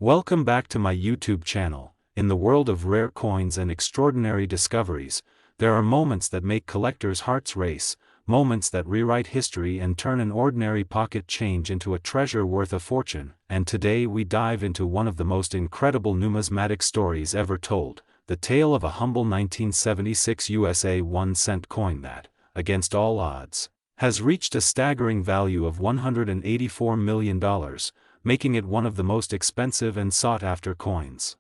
Welcome back to my YouTube channel. In the world of rare coins and extraordinary discoveries, there are moments that make collectors' hearts race, moments that rewrite history and turn an ordinary pocket change into a treasure worth a fortune. And today we dive into one of the most incredible numismatic stories ever told, the tale of a humble 1976 USA 1-cent coin that, against all odds, has reached a staggering value of $184 million, making it one of the most expensive and sought-after coins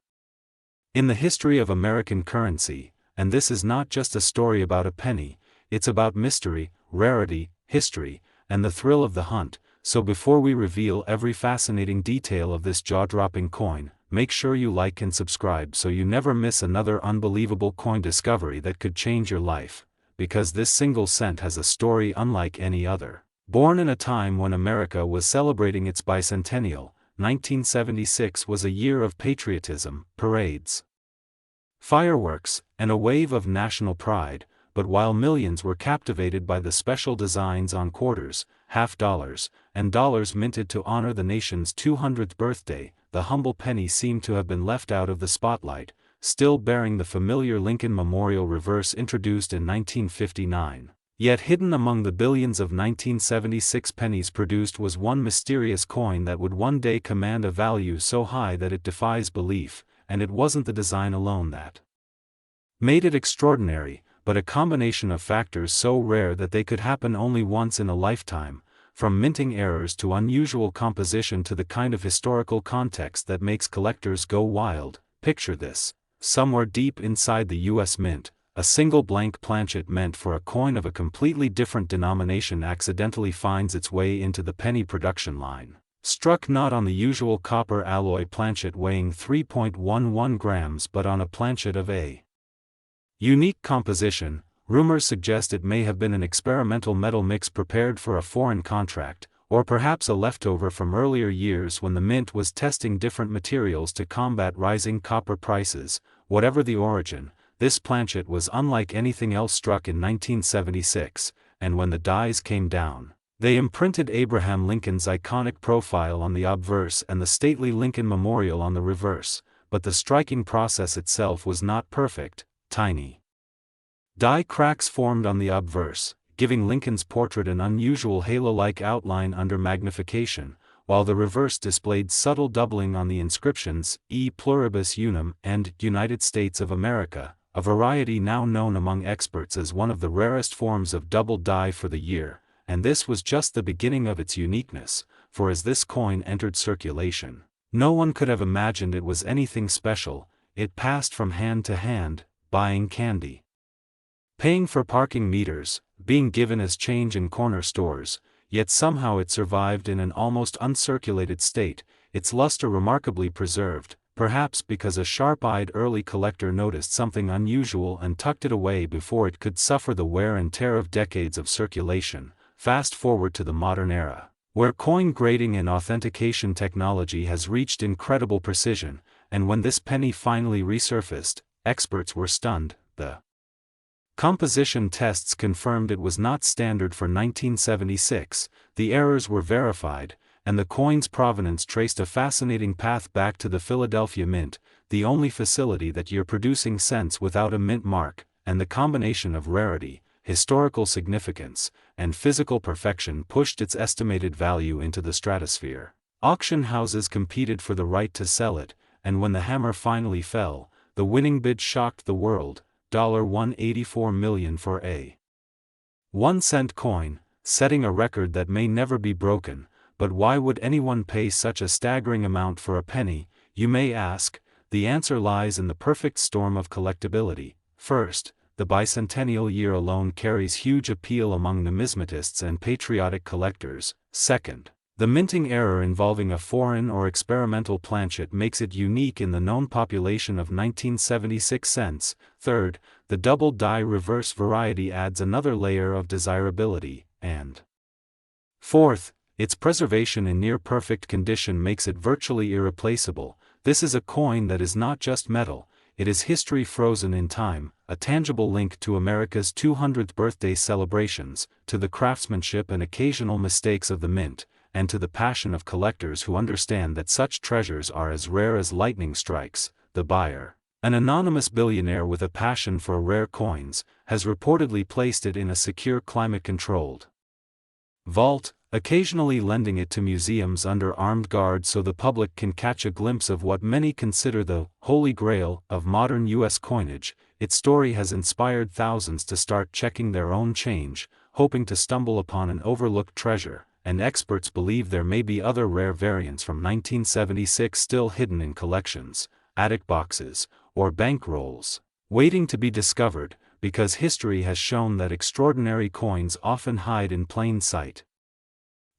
in the history of American currency. And this is not just a story about a penny, it's about mystery, rarity, history, and the thrill of the hunt. So before we reveal every fascinating detail of this jaw-dropping coin, make sure you like and subscribe so you never miss another unbelievable coin discovery that could change your life, because this single cent has a story unlike any other. Born in a time when America was celebrating its bicentennial, 1976 was a year of patriotism, parades, fireworks, and a wave of national pride. But while millions were captivated by the special designs on quarters, half dollars, and dollars minted to honor the nation's 200th birthday, the humble penny seemed to have been left out of the spotlight, still bearing the familiar Lincoln Memorial reverse introduced in 1959. Yet hidden among the billions of 1976 pennies produced was one mysterious coin that would one day command a value so high that it defies belief, and it wasn't the design alone that made it extraordinary, but a combination of factors so rare that they could happen only once in a lifetime, from minting errors to unusual composition to the kind of historical context that makes collectors go wild. Picture this: somewhere deep inside the U.S. Mint, a single blank planchet meant for a coin of a completely different denomination accidentally finds its way into the penny production line. Struck not on the usual copper alloy planchet weighing 3.11 grams but on a planchet of a unique composition, rumors suggest it may have been an experimental metal mix prepared for a foreign contract, or perhaps a leftover from earlier years when the mint was testing different materials to combat rising copper prices. Whatever the origin, this planchet was unlike anything else struck in 1976, and when the dies came down, they imprinted Abraham Lincoln's iconic profile on the obverse and the stately Lincoln Memorial on the reverse. But the striking process itself was not perfect. Tiny die cracks formed on the obverse, giving Lincoln's portrait an unusual halo-like outline under magnification, while the reverse displayed subtle doubling on the inscriptions E pluribus unum and United States of America, a variety now known among experts as one of the rarest forms of double die for the year. And this was just the beginning of its uniqueness, for as this coin entered circulation, no one could have imagined it was anything special. It passed from hand to hand, buying candy, paying for parking meters, being given as change in corner stores, yet somehow it survived in an almost uncirculated state, its luster remarkably preserved, perhaps because a sharp-eyed early collector noticed something unusual and tucked it away before it could suffer the wear and tear of decades of circulation. Fast forward to the modern era, where coin grading and authentication technology has reached incredible precision, and when this penny finally resurfaced, experts were stunned. The composition tests confirmed it was not standard for 1976, the errors were verified, and the coin's provenance traced a fascinating path back to the Philadelphia Mint, the only facility that year producing cents without a mint mark. And the combination of rarity, historical significance, and physical perfection pushed its estimated value into the stratosphere. Auction houses competed for the right to sell it, and when the hammer finally fell, the winning bid shocked the world: $184 million for a 1-cent coin, setting a record that may never be broken. But why would anyone pay such a staggering amount for a penny, you may ask? The answer lies in the perfect storm of collectability. First, the bicentennial year alone carries huge appeal among numismatists and patriotic collectors. Second, the minting error involving a foreign or experimental planchet makes it unique in the known population of 1976 cents. Third, the double die reverse variety adds another layer of desirability. And fourth, its preservation in near-perfect condition makes it virtually irreplaceable. This is a coin that is not just metal, it is history frozen in time, a tangible link to America's 200th birthday celebrations, to the craftsmanship and occasional mistakes of the mint, and to the passion of collectors who understand that such treasures are as rare as lightning strikes. The buyer, an anonymous billionaire with a passion for rare coins, has reportedly placed it in a secure climate-controlled vault, occasionally lending it to museums under armed guard so the public can catch a glimpse of what many consider the holy grail of modern U.S. coinage. Its story has inspired thousands to start checking their own change, hoping to stumble upon an overlooked treasure, and experts believe there may be other rare variants from 1976 still hidden in collections, attic boxes, or bank rolls, waiting to be discovered, because history has shown that extraordinary coins often hide in plain sight.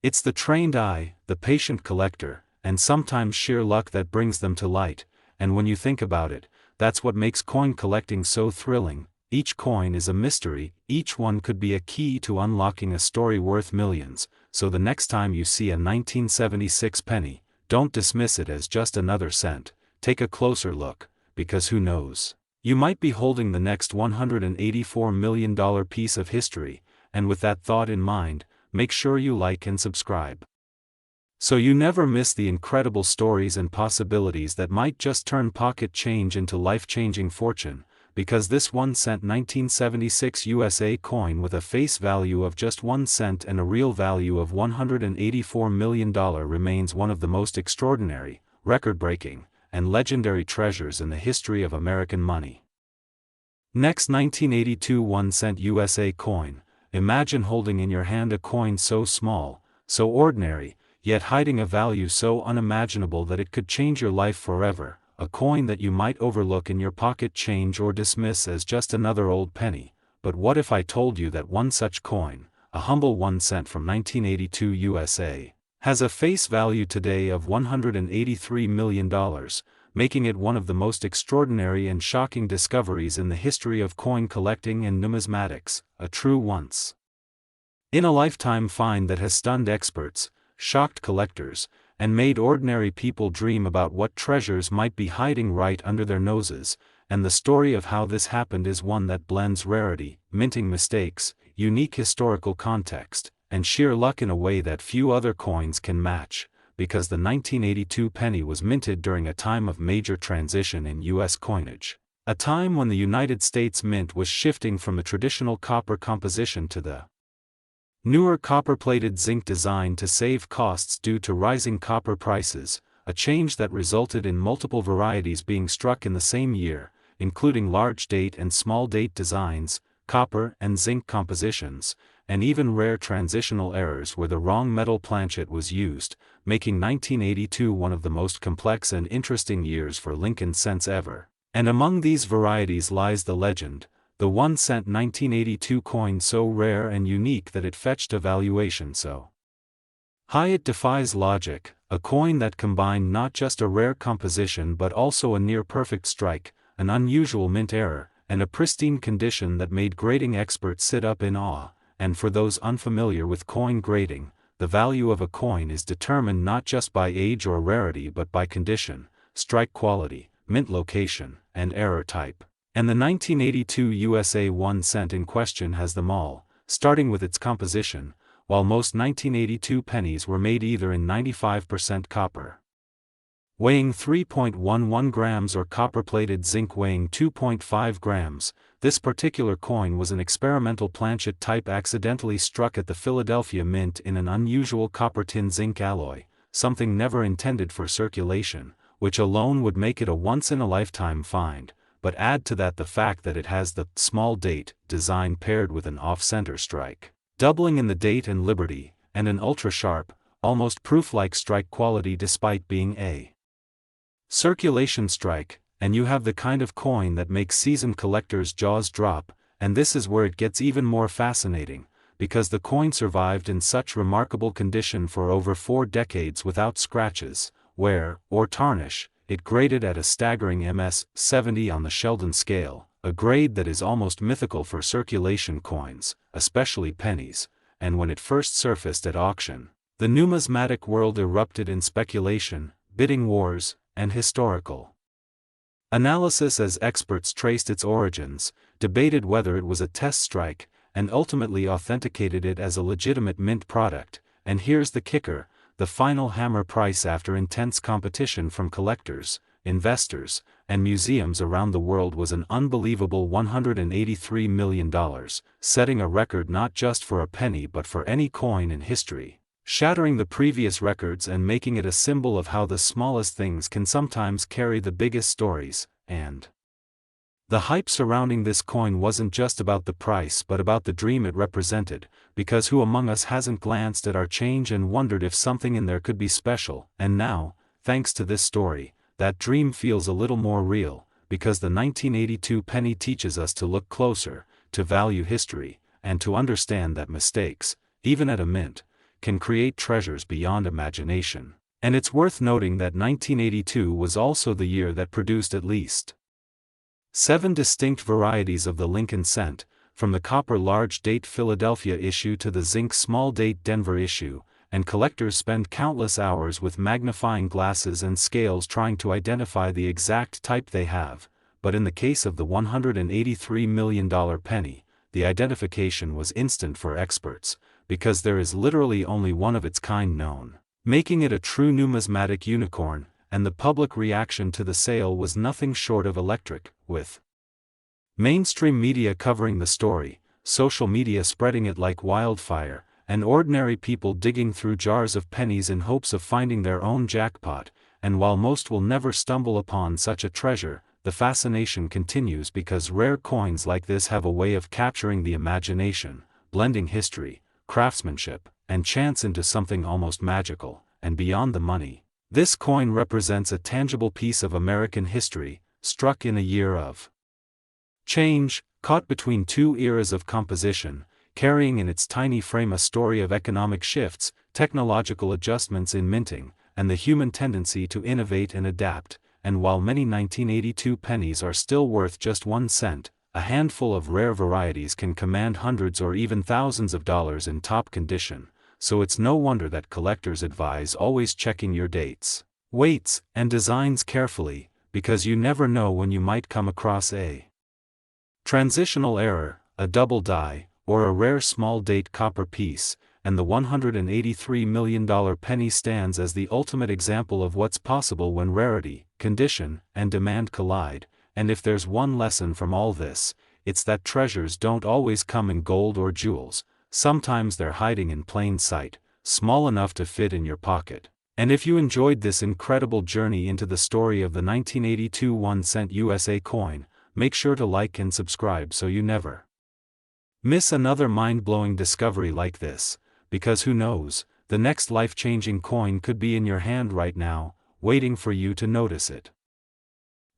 It's the trained eye, the patient collector, and sometimes sheer luck that brings them to light, and when you think about it, that's what makes coin collecting so thrilling. Each coin is a mystery, each one could be a key to unlocking a story worth millions, so the next time you see a 1976 penny, don't dismiss it as just another cent. Take a closer look, because who knows? You might be holding the next $184 million piece of history, and with that thought in mind, make sure you like and subscribe, so you never miss the incredible stories and possibilities that might just turn pocket change into life-changing fortune, because this 1 cent 1976 USA coin with a face value of just 1 cent and a real value of $184 million remains one of the most extraordinary, record-breaking, and legendary treasures in the history of American money. Next, 1982 1 cent USA coin. Imagine holding in your hand a coin so small, so ordinary, yet hiding a value so unimaginable that it could change your life forever, a coin that you might overlook in your pocket change or dismiss as just another old penny. But what if I told you that one such coin, a humble 1 cent from 1982 USA, has a face value today of $183 million, making it one of the most extraordinary and shocking discoveries in the history of coin collecting and numismatics, a true once-in-a-lifetime find that has stunned experts, shocked collectors, and made ordinary people dream about what treasures might be hiding right under their noses. And the story of how this happened is one that blends rarity, minting mistakes, unique historical context, and sheer luck in a way that few other coins can match, because the 1982 penny was minted during a time of major transition in U.S. coinage, a time when the United States Mint was shifting from the traditional copper composition to the newer copper-plated zinc design to save costs due to rising copper prices, a change that resulted in multiple varieties being struck in the same year, including large-date and small-date designs, copper and zinc compositions, and even rare transitional errors where the wrong metal planchet was used, making 1982 one of the most complex and interesting years for Lincoln cents ever. And among these varieties lies the legend, the 1 cent 1982 coin so rare and unique that it fetched a valuation so high it defies logic, a coin that combined not just a rare composition but also a near-perfect strike, an unusual mint error, and a pristine condition that made grading experts sit up in awe. And for those unfamiliar with coin grading, the value of a coin is determined not just by age or rarity but by condition, strike quality, mint location, and error type. And the 1982 USA 1 cent in question has them all, starting with its composition, while most 1982 pennies were made either in 95% copper, weighing 3.11 grams, or copper-plated zinc weighing 2.5 grams, this particular coin was an experimental planchet type accidentally struck at the Philadelphia Mint in an unusual copper-tin-zinc alloy, something never intended for circulation, which alone would make it a once-in-a-lifetime find, but add to that the fact that it has the small date design paired with an off-center strike, doubling in the date and liberty, and an ultra-sharp, almost proof-like strike quality despite being a circulation strike, and you have the kind of coin that makes seasoned collectors' jaws drop. And this is where it gets even more fascinating, because the coin survived in such remarkable condition for over 4 decades without scratches, wear, or tarnish. It graded at a staggering MS 70 on the Sheldon scale, a grade that is almost mythical for circulation coins, especially pennies. And when it first surfaced at auction, the numismatic world erupted in speculation, bidding wars, and historical analysis as experts traced its origins, debated whether it was a test strike, and ultimately authenticated it as a legitimate mint product. And here's the kicker, the final hammer price after intense competition from collectors, investors, and museums around the world was an unbelievable $183 million, setting a record not just for a penny but for any coin in history, shattering the previous records and making it a symbol of how the smallest things can sometimes carry the biggest stories. And the hype surrounding this coin wasn't just about the price but about the dream it represented, because who among us hasn't glanced at our change and wondered if something in there could be special? And now, thanks to this story, that dream feels a little more real, because the 1982 penny teaches us to look closer, to value history, and to understand that mistakes, even at a mint, can create treasures beyond imagination. And it's worth noting that 1982 was also the year that produced at least 7 distinct varieties of the Lincoln cent, from the copper large-date Philadelphia issue to the zinc small-date Denver issue, and collectors spend countless hours with magnifying glasses and scales trying to identify the exact type they have, but in the case of the $183 million penny, the identification was instant for experts, because there is literally only one of its kind known, making it a true numismatic unicorn, and the public reaction to the sale was nothing short of electric, with mainstream media covering the story, social media spreading it like wildfire, and ordinary people digging through jars of pennies in hopes of finding their own jackpot. And while most will never stumble upon such a treasure, the fascination continues because rare coins like this have a way of capturing the imagination, blending history, craftsmanship, and chance into something almost magical. And beyond the money, this coin represents a tangible piece of American history, struck in a year of change, caught between two eras of composition, carrying in its tiny frame a story of economic shifts, technological adjustments in minting, and the human tendency to innovate and adapt. And while many 1982 pennies are still worth just 1 cent, a handful of rare varieties can command hundreds or even thousands of dollars in top condition, so it's no wonder that collectors advise always checking your dates, weights, and designs carefully, because you never know when you might come across a transitional error, a double die, or a rare small-date copper piece. And the $183 million penny stands as the ultimate example of what's possible when rarity, condition, and demand collide. And if there's one lesson from all this, it's that treasures don't always come in gold or jewels. Sometimes they're hiding in plain sight, small enough to fit in your pocket. And if you enjoyed this incredible journey into the story of the 1982 1-cent USA coin, make sure to like and subscribe so you never miss another mind-blowing discovery like this, because who knows, the next life-changing coin could be in your hand right now, waiting for you to notice it.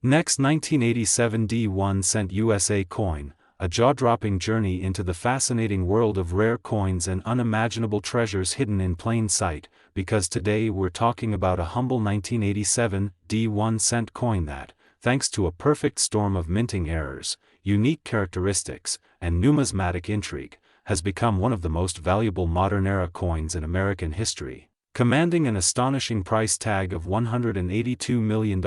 Next, 1987 1-cent USA coin, a jaw-dropping journey into the fascinating world of rare coins and unimaginable treasures hidden in plain sight, because today we're talking about a humble 1987 1-cent coin that, thanks to a perfect storm of minting errors, unique characteristics, and numismatic intrigue, has become one of the most valuable modern-era coins in American history, commanding an astonishing price tag of $182 million.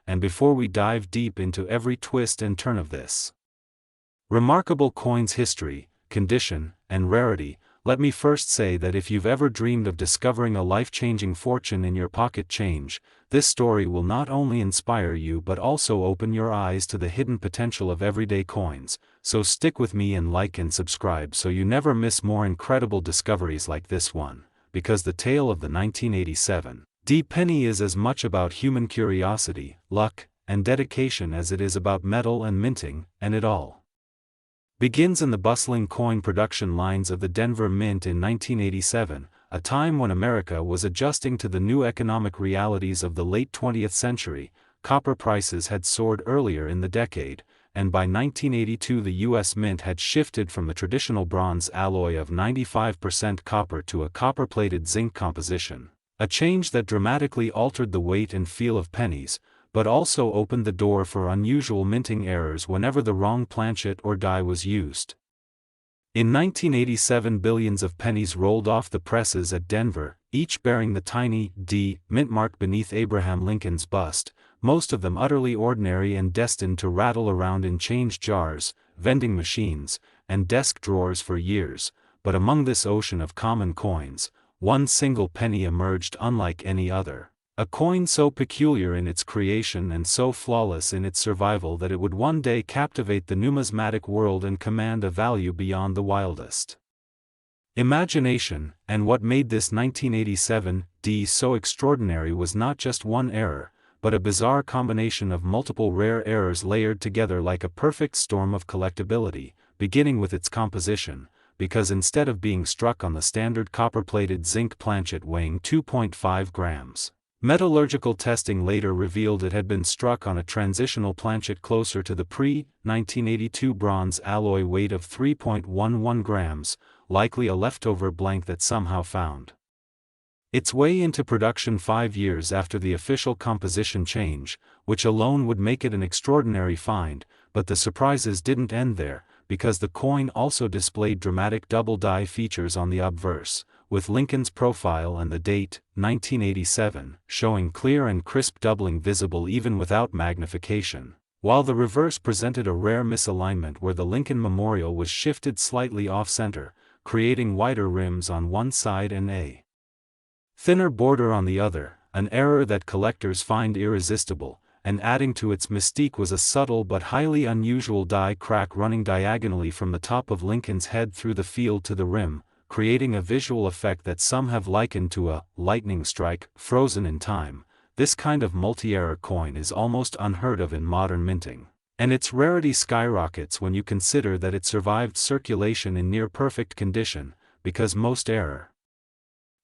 And before we dive deep into every twist and turn of this remarkable coin's history, condition, and rarity, let me first say that if you've ever dreamed of discovering a life-changing fortune in your pocket change, this story will not only inspire you but also open your eyes to the hidden potential of everyday coins. So stick with me and like and subscribe so you never miss more incredible discoveries like this one, because the tale of the 1987 penny is as much about human curiosity, luck, and dedication as it is about metal and minting, and it all begins in the bustling coin production lines of the Denver Mint in 1987, a time when America was adjusting to the new economic realities of the late 20th century. Copper prices had soared earlier in the decade, and by 1982 the U.S. Mint had shifted from the traditional bronze alloy of 95% copper to a copper-plated zinc composition, a change that dramatically altered the weight and feel of pennies, but also opened the door for unusual minting errors whenever the wrong planchet or die was used. In 1987 billions of pennies rolled off the presses at Denver, each bearing the tiny D mint mark beneath Abraham Lincoln's bust, most of them utterly ordinary and destined to rattle around in change jars, vending machines, and desk drawers for years. But among this ocean of common coins, one single penny emerged unlike any other. A coin so peculiar in its creation and so flawless in its survival that it would one day captivate the numismatic world and command a value beyond the wildest imagination. And what made this 1987 D so extraordinary was not just one error, but a bizarre combination of multiple rare errors layered together like a perfect storm of collectability, beginning with its composition, because instead of being struck on the standard copper-plated zinc planchet weighing 2.5 grams, metallurgical testing later revealed it had been struck on a transitional planchet closer to the pre-1982 bronze alloy weight of 3.11 grams, likely a leftover blank that somehow found its way into production 5 years after the official composition change, which alone would make it an extraordinary find. But the surprises didn't end there, because the coin also displayed dramatic double die features on the obverse, with Lincoln's profile and the date, 1987, showing clear and crisp doubling visible even without magnification, while the reverse presented a rare misalignment where the Lincoln memorial was shifted slightly off-center, creating wider rims on one side and a thinner border on the other, an error that collectors find irresistible. And adding to its mystique was a subtle but highly unusual die crack running diagonally from the top of Lincoln's head through the field to the rim, creating a visual effect that some have likened to a lightning strike frozen in time. This kind of multi-error coin is almost unheard of in modern minting, and its rarity skyrockets when you consider that it survived circulation in near-perfect condition, because most error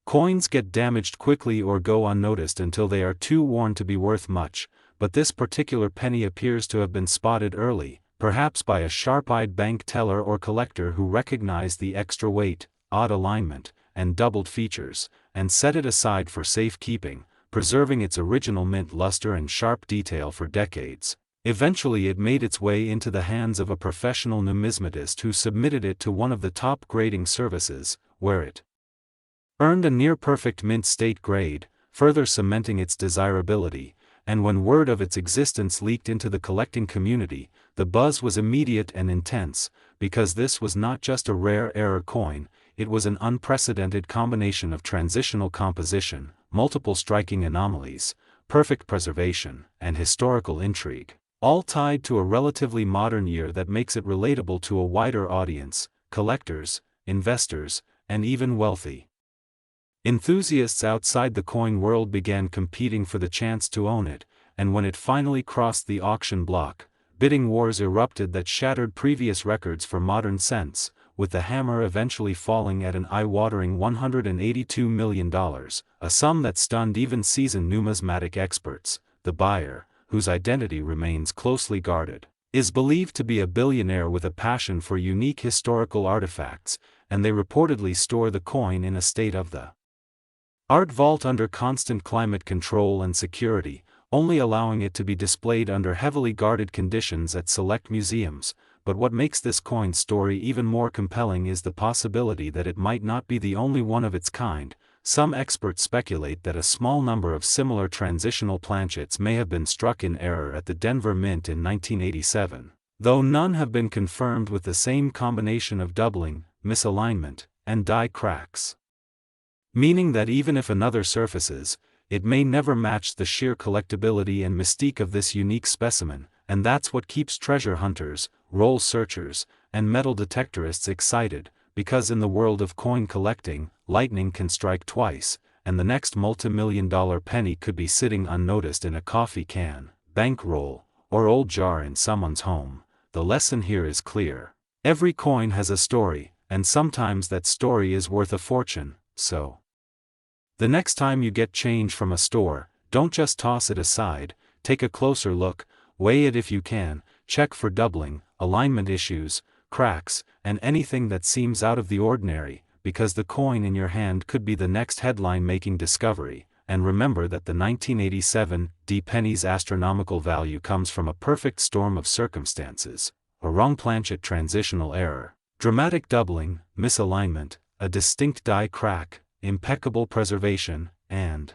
coins get damaged quickly or go unnoticed until they are too worn to be worth much. But this particular penny appears to have been spotted early, perhaps by a sharp-eyed bank teller or collector who recognized the extra weight, odd alignment, and doubled features, and set it aside for safekeeping, preserving its original mint luster and sharp detail for decades. Eventually it made its way into the hands of a professional numismatist who submitted it to one of the top grading services, where it earned a near-perfect mint state grade, further cementing its desirability. And when word of its existence leaked into the collecting community, the buzz was immediate and intense, because this was not just a rare error coin, it was an unprecedented combination of transitional composition, multiple striking anomalies, perfect preservation, and historical intrigue, all tied to a relatively modern year that makes it relatable to a wider audience, collectors, investors, and even wealthy enthusiasts outside the coin world began competing for the chance to own it, and when it finally crossed the auction block, bidding wars erupted that shattered previous records for modern cents, with the hammer eventually falling at an eye-watering $182 million, a sum that stunned even seasoned numismatic experts. The buyer, whose identity remains closely guarded, is believed to be a billionaire with a passion for unique historical artifacts, and they reportedly store the coin in a state of the art vault under constant climate control and security, only allowing it to be displayed under heavily guarded conditions at select museums. But what makes this coin story even more compelling is the possibility that it might not be the only one of its kind. Some experts speculate that a small number of similar transitional planchets may have been struck in error at the Denver Mint in 1987, though none have been confirmed with the same combination of doubling, misalignment, and die cracks. Meaning that even if another surfaces, it may never match the sheer collectability and mystique of this unique specimen, and that's what keeps treasure hunters, roll searchers, and metal detectorists excited, because in the world of coin collecting, lightning can strike twice, and the next multi-million-dollar penny could be sitting unnoticed in a coffee can, bankroll, or old jar in someone's home. The lesson here is clear. Every coin has a story, and sometimes that story is worth a fortune. So, the next time you get change from a store, don't just toss it aside, take a closer look, weigh it if you can, check for doubling, alignment issues, cracks, and anything that seems out of the ordinary, because the coin in your hand could be the next headline-making discovery. And remember that the 1987 D Penny's astronomical value comes from a perfect storm of circumstances: a wrong planchet transitional error, dramatic doubling, misalignment, a distinct die crack, impeccable preservation, and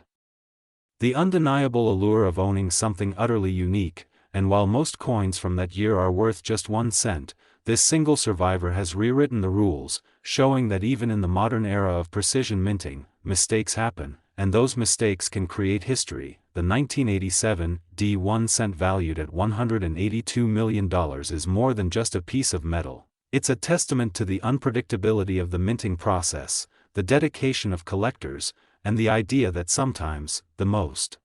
the undeniable allure of owning something utterly unique. And while most coins from that year are worth just 1 cent, this single survivor has rewritten the rules, showing that even in the modern era of precision minting, mistakes happen, and those mistakes can create history. The 1987 D1 cent valued at $182 million is more than just a piece of metal. It's a testament to the unpredictability of the minting process, the dedication of collectors, and the idea that sometimes, the most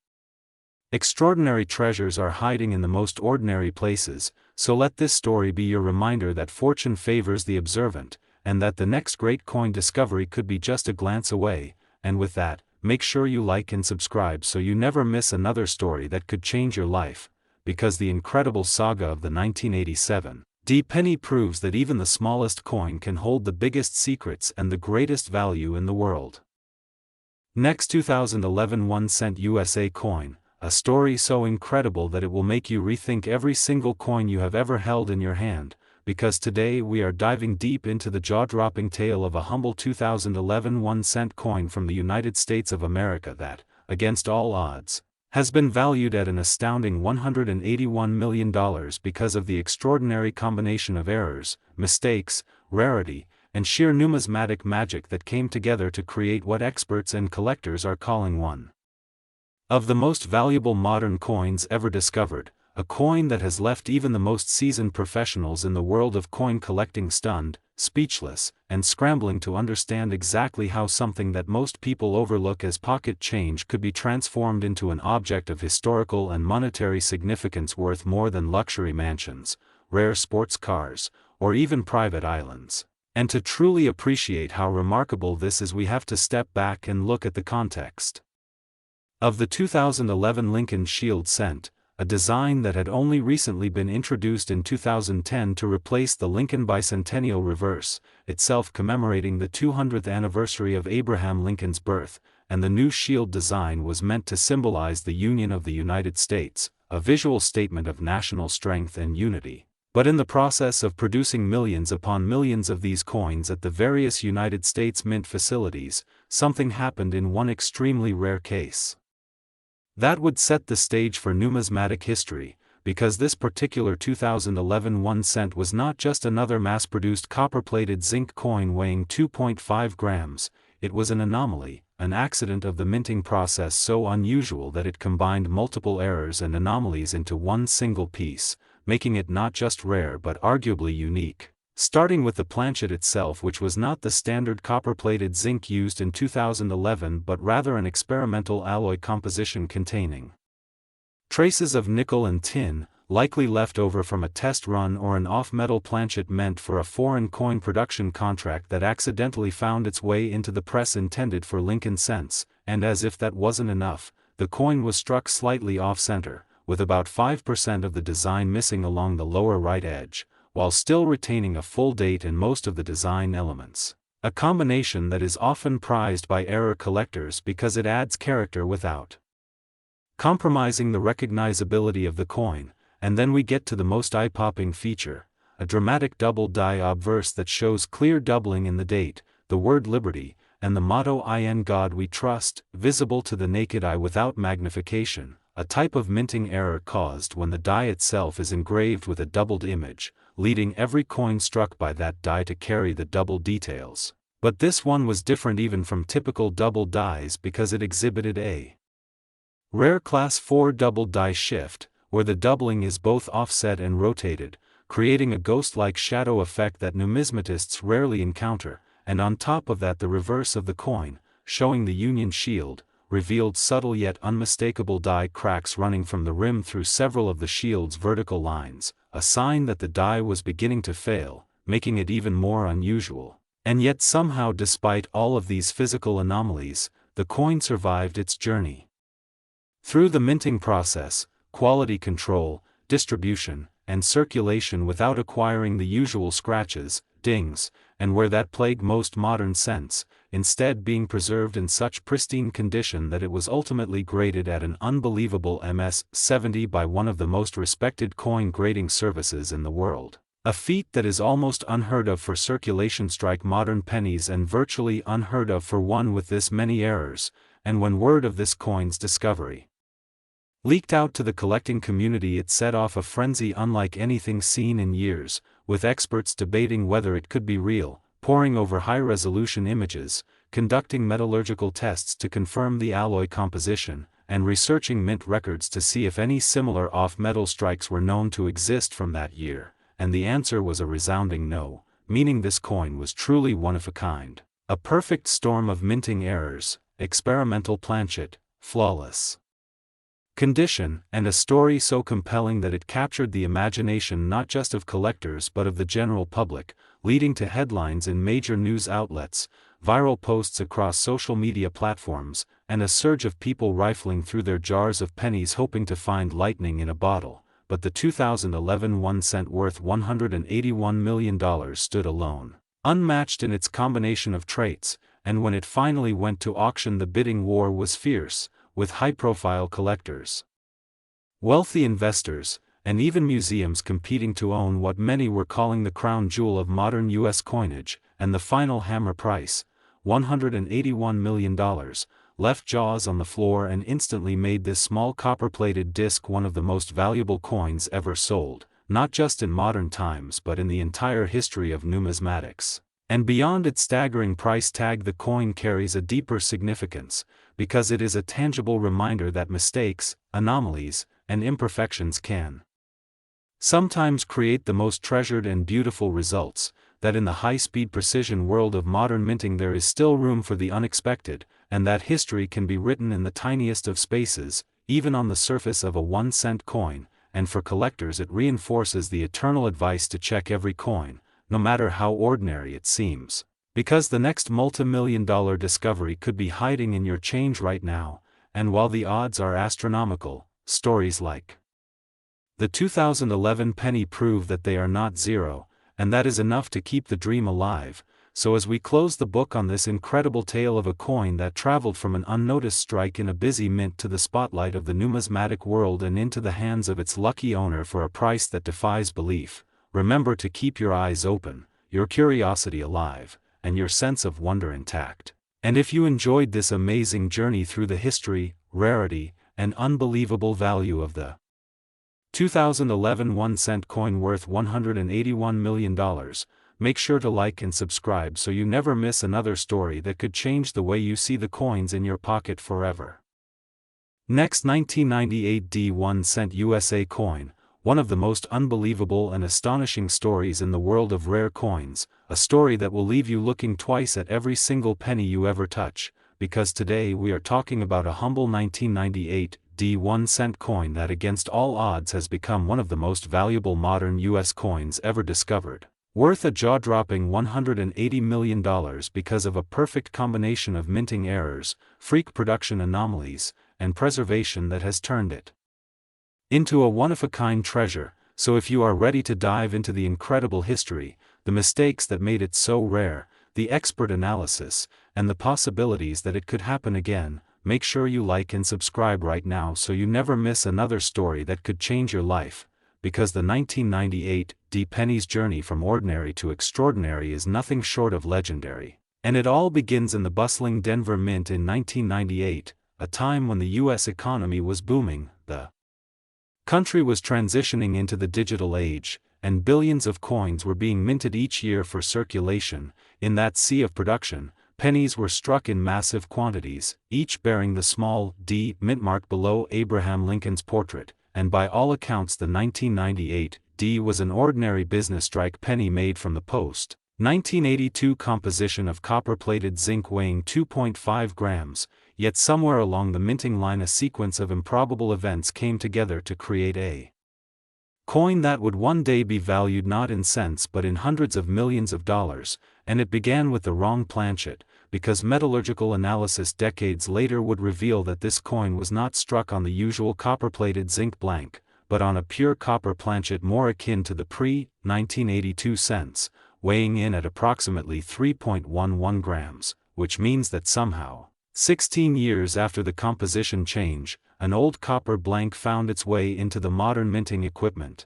extraordinary treasures are hiding in the most ordinary places. So let this story be your reminder that fortune favors the observant, and that the next great coin discovery could be just a glance away. And with that, make sure you like and subscribe so you never miss another story that could change your life, because the incredible saga of the 1987 D penny proves that even the smallest coin can hold the biggest secrets and the greatest value in the world. Next, 2011 1 cent USA coin, a story so incredible that it will make you rethink every single coin you have ever held in your hand, because today we are diving deep into the jaw-dropping tale of a humble 2011 1 cent coin from the United States of America that, against all odds, has been valued at an astounding $181 million because of the extraordinary combination of errors, mistakes, rarity, and sheer numismatic magic that came together to create what experts and collectors are calling one of the most valuable modern coins ever discovered, a coin that has left even the most seasoned professionals in the world of coin collecting stunned, speechless, and scrambling to understand exactly how something that most people overlook as pocket change could be transformed into an object of historical and monetary significance worth more than luxury mansions, rare sports cars, or even private islands. And to truly appreciate how remarkable this is, we have to step back and look at the context of the 2011 Lincoln Shield cent, a design that had only recently been introduced in 2010 to replace the Lincoln Bicentennial Reverse, itself commemorating the 200th anniversary of Abraham Lincoln's birth, and the new shield design was meant to symbolize the Union of the United States, a visual statement of national strength and unity. But in the process of producing millions upon millions of these coins at the various United States Mint facilities, something happened in one extremely rare case that would set the stage for numismatic history, because this particular 2011 1 cent was not just another mass-produced copper-plated zinc coin weighing 2.5 grams, it was an anomaly, an accident of the minting process so unusual that it combined multiple errors and anomalies into one single piece, making it not just rare but arguably unique. Starting with the planchet itself, which was not the standard copper-plated zinc used in 2011 but rather an experimental alloy composition containing traces of nickel and tin, likely left over from a test run or an off-metal planchet meant for a foreign coin production contract that accidentally found its way into the press intended for Lincoln cents, and as if that wasn't enough, the coin was struck slightly off-center, with about 5% of the design missing along the lower right edge, while still retaining a full date and most of the design elements. A combination that is often prized by error collectors because it adds character without compromising the recognizability of the coin. And then we get to the most eye-popping feature, a dramatic double die obverse that shows clear doubling in the date, the word liberty, and the motto "In God We Trust," visible to the naked eye without magnification, a type of minting error caused when the die itself is engraved with a doubled image, leading every coin struck by that die to carry the double details. But this one was different even from typical double dies because it exhibited a rare class 4 double die shift, where the doubling is both offset and rotated, creating a ghost-like shadow effect that numismatists rarely encounter, and on top of that the reverse of the coin, showing the Union shield, revealed subtle yet unmistakable die cracks running from the rim through several of the shield's vertical lines, a sign that the die was beginning to fail, making it even more unusual. And yet somehow, despite all of these physical anomalies, the coin survived its journey through the minting process, quality control, distribution, and circulation without acquiring the usual scratches, dings, and where that plague most modern cents, instead being preserved in such pristine condition that it was ultimately graded at an unbelievable MS 70 by one of the most respected coin grading services in the world. A feat that is almost unheard of for circulation strike modern pennies and virtually unheard of for one with this many errors. And when word of this coin's discovery leaked out to the collecting community, it set off a frenzy unlike anything seen in years, with experts debating whether it could be real, poring over high-resolution images, conducting metallurgical tests to confirm the alloy composition, and researching mint records to see if any similar off-metal strikes were known to exist from that year, and the answer was a resounding no, meaning this coin was truly one of a kind. A perfect storm of minting errors, experimental planchet, flawless condition, and a story so compelling that it captured the imagination not just of collectors but of the general public, leading to headlines in major news outlets, viral posts across social media platforms, and a surge of people rifling through their jars of pennies hoping to find lightning in a bottle. But the 2011 1 cent worth $181 million stood alone, unmatched in its combination of traits, and when it finally went to auction the bidding war was fierce, with high-profile collectors, wealthy investors, and even museums competing to own what many were calling the crown jewel of modern U.S. coinage, and the final hammer price, $181 million, left jaws on the floor and instantly made this small copper-plated disc one of the most valuable coins ever sold, not just in modern times but in the entire history of numismatics. And beyond its staggering price tag, the coin carries a deeper significance, because it is a tangible reminder that mistakes, anomalies, and imperfections can sometimes create the most treasured and beautiful results, that in the high-speed precision world of modern minting there is still room for the unexpected, and that history can be written in the tiniest of spaces, even on the surface of a 1-cent coin, and for collectors it reinforces the eternal advice to check every coin, no matter how ordinary it seems. Because the next multi-million-dollar discovery could be hiding in your change right now, and while the odds are astronomical, stories like the 2011 penny prove that they are not zero, and that is enough to keep the dream alive. So as we close the book on this incredible tale of a coin that traveled from an unnoticed strike in a busy mint to the spotlight of the numismatic world and into the hands of its lucky owner for a price that defies belief, remember to keep your eyes open, your curiosity alive, and your sense of wonder intact. And if you enjoyed this amazing journey through the history, rarity, and unbelievable value of the 2011 1-cent coin worth $181 million, make sure to like and subscribe so you never miss another story that could change the way you see the coins in your pocket forever. Next, 1998 D 1-cent USA coin, one of the most unbelievable and astonishing stories in the world of rare coins, a story that will leave you looking twice at every single penny you ever touch, because today we are talking about a humble 1998 D 1-cent coin that against all odds has become one of the most valuable modern U.S. coins ever discovered, worth a jaw-dropping $180 million because of a perfect combination of minting errors, freak production anomalies, and preservation that has turned it into a one-of-a-kind treasure. So if you are ready to dive into the incredible history, the mistakes that made it so rare, the expert analysis, and the possibilities that it could happen again, make sure you like and subscribe right now so you never miss another story that could change your life, because the 1998 D Pennies journey from ordinary to extraordinary is nothing short of legendary. And it all begins in the bustling Denver Mint in 1998, a time when the U.S. economy was booming, the country was transitioning into the digital age, and billions of coins were being minted each year for circulation. In that sea of production, pennies were struck in massive quantities, each bearing the small D mint mark below Abraham Lincoln's portrait, and by all accounts the 1998 D was an ordinary business strike penny made from the post 1982 composition of copper-plated zinc weighing 2.5 grams, yet somewhere along the minting line a sequence of improbable events came together to create a coin that would one day be valued not in cents but in hundreds of millions of dollars, and it began with the wrong planchet, because metallurgical analysis decades later would reveal that this coin was not struck on the usual copper-plated zinc blank, but on a pure copper planchet more akin to the pre-1982 cents, weighing in at approximately 3.11 grams, which means that somehow, 16 years after the composition change, an old copper blank found its way into the modern minting equipment.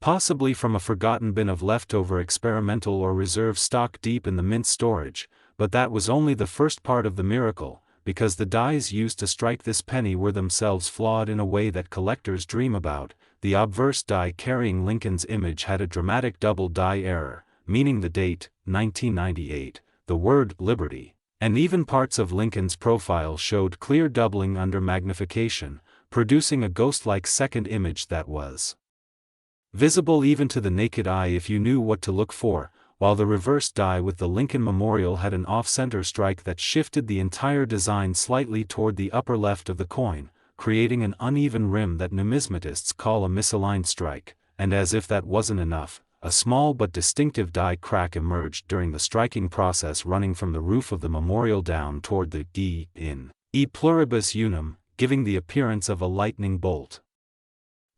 Possibly from a forgotten bin of leftover experimental or reserve stock deep in the mint storage, but that was only the first part of the miracle, because the dies used to strike this penny were themselves flawed in a way that collectors dream about. The obverse die carrying Lincoln's image had a dramatic double die error, meaning the date, 1998, the word liberty, and even parts of Lincoln's profile showed clear doubling under magnification, producing a ghost-like second image that was visible even to the naked eye if you knew what to look for, while the reverse die with the Lincoln Memorial had an off-center strike that shifted the entire design slightly toward the upper left of the coin, creating an uneven rim that numismatists call a misaligned strike, and as if that wasn't enough, a small but distinctive die crack emerged during the striking process running from the roof of the memorial down toward the D in E pluribus unum, giving the appearance of a lightning bolt.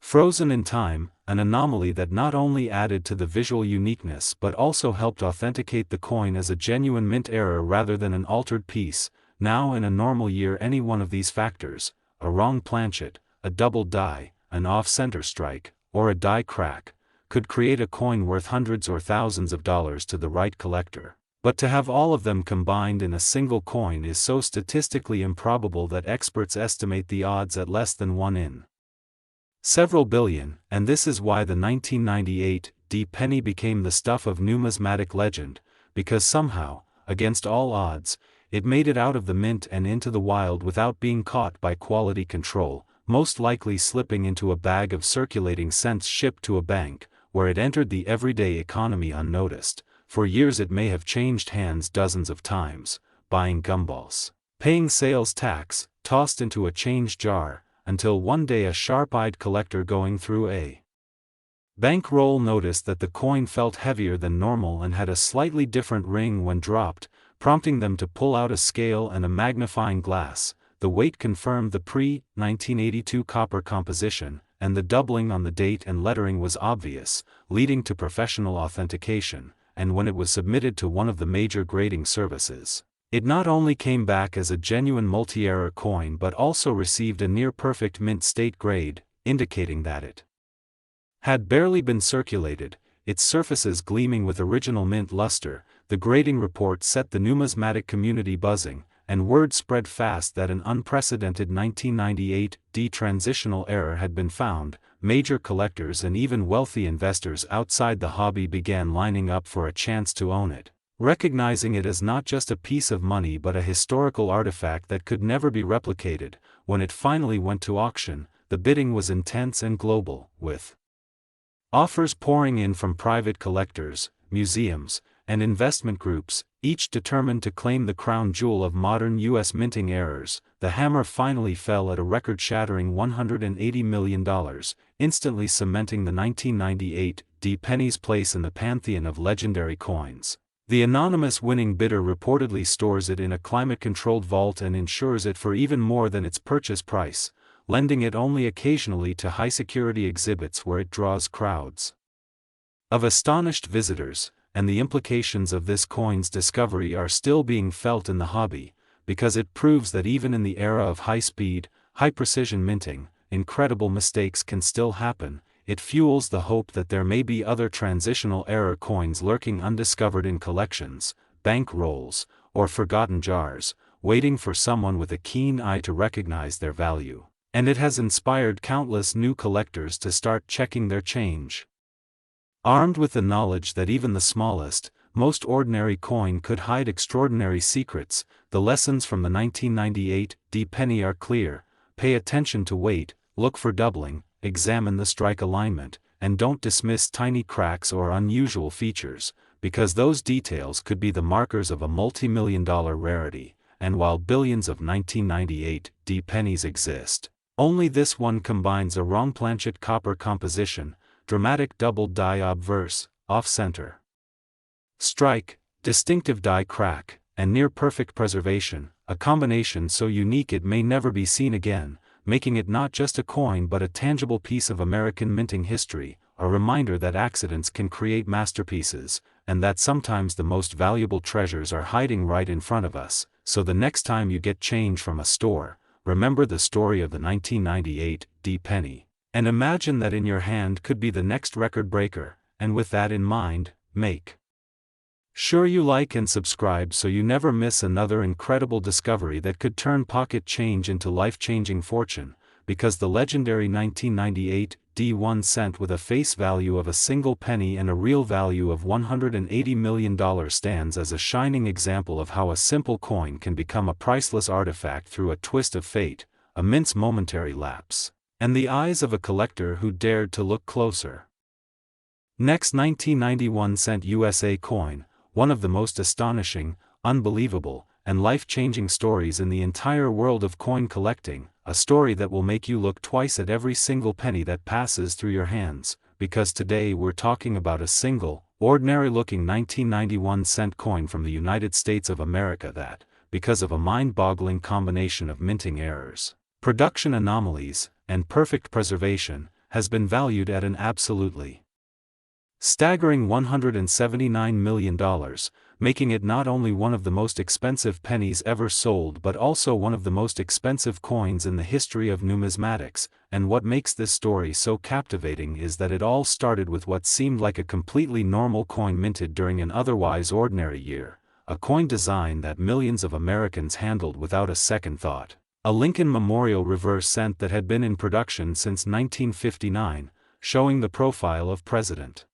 Frozen in time, an anomaly that not only added to the visual uniqueness but also helped authenticate the coin as a genuine mint error rather than an altered piece. Now in a normal year any one of these factors, a wrong planchet, a double die, an off-center strike, or a die crack, could create a coin worth hundreds or thousands of dollars to the right collector. But to have all of them combined in a single coin is so statistically improbable that experts estimate the odds at less than 1 in several billion, and this is why the 1998 D penny became the stuff of numismatic legend, because somehow, against all odds, it made it out of the mint and into the wild without being caught by quality control, most likely slipping into a bag of circulating cents shipped to a bank, where it entered the everyday economy unnoticed. For years it may have changed hands dozens of times, buying gumballs, paying sales tax, tossed into a change jar, until one day a sharp-eyed collector going through a bankroll noticed that the coin felt heavier than normal and had a slightly different ring when dropped, prompting them to pull out a scale and a magnifying glass. The weight confirmed the pre-1982 copper composition, and the doubling on the date and lettering was obvious, leading to professional authentication, and when it was submitted to one of the major grading services, it not only came back as a genuine multi-error coin but also received a near-perfect mint state grade, indicating that it had barely been circulated, its surfaces gleaming with original mint luster. The grading report set the numismatic community buzzing, and word spread fast that an unprecedented 1998 D transitional error had been found. Major collectors and even wealthy investors outside the hobby began lining up for a chance to own it, recognizing it as not just a piece of money but a historical artifact that could never be replicated. When it finally went to auction, the bidding was intense and global, with offers pouring in from private collectors, museums, and investment groups, each determined to claim the crown jewel of modern U.S. minting errors. The hammer finally fell at a record-shattering $180 million, instantly cementing the 1998 D penny's place in the pantheon of legendary coins. The anonymous winning bidder reportedly stores it in a climate-controlled vault and insures it for even more than its purchase price, lending it only occasionally to high-security exhibits where it draws crowds of astonished visitors. And the implications of this coin's discovery are still being felt in the hobby, because it proves that even in the era of high-speed, high-precision minting, incredible mistakes can still happen. It fuels the hope that there may be other transitional error coins lurking undiscovered in collections, bank rolls, or forgotten jars, waiting for someone with a keen eye to recognize their value. And it has inspired countless new collectors to start checking their change. Armed with the knowledge that even the smallest, most ordinary coin could hide extraordinary secrets, the lessons from the 1998 D penny are clear. Pay attention to weight, look for doubling, examine the strike alignment, and don't dismiss tiny cracks or unusual features, because those details could be the markers of a multi-million-dollar rarity. And while billions of 1998 D pennies exist, only this one combines a wrong planchet copper composition, dramatic double die obverse, off-center strike, distinctive die crack, and near-perfect preservation, a combination so unique it may never be seen again, making it not just a coin but a tangible piece of American minting history, a reminder that accidents can create masterpieces, and that sometimes the most valuable treasures are hiding right in front of us. So the next time you get change from a store, remember the story of the 1998 D penny. And imagine that in your hand could be the next record breaker, and with that in mind, make Sure you like and subscribe so you never miss another incredible discovery that could turn pocket change into life-changing fortune, because the legendary 1998 D1 cent with a face value of a single penny and a real value of $180 million stands as a shining example of how a simple coin can become a priceless artifact through a twist of fate, a mint's momentary lapse, and the eyes of a collector who dared to look closer. Next, 1991 cent USA coin, one of the most astonishing, unbelievable, and life-changing stories in the entire world of coin collecting, a story that will make you look twice at every single penny that passes through your hands, because today we're talking about a single, ordinary-looking 1991 cent coin from the United States of America that, because of a mind-boggling combination of minting errors, production anomalies, and perfect preservation, has been valued at an absolutely staggering $179 million, making it not only one of the most expensive pennies ever sold but also one of the most expensive coins in the history of numismatics. And what makes this story so captivating is that it all started with what seemed like a completely normal coin minted during an otherwise ordinary year, a coin design that millions of Americans handled without a second thought. A Lincoln Memorial reverse cent that had been in production since 1959, showing the profile of President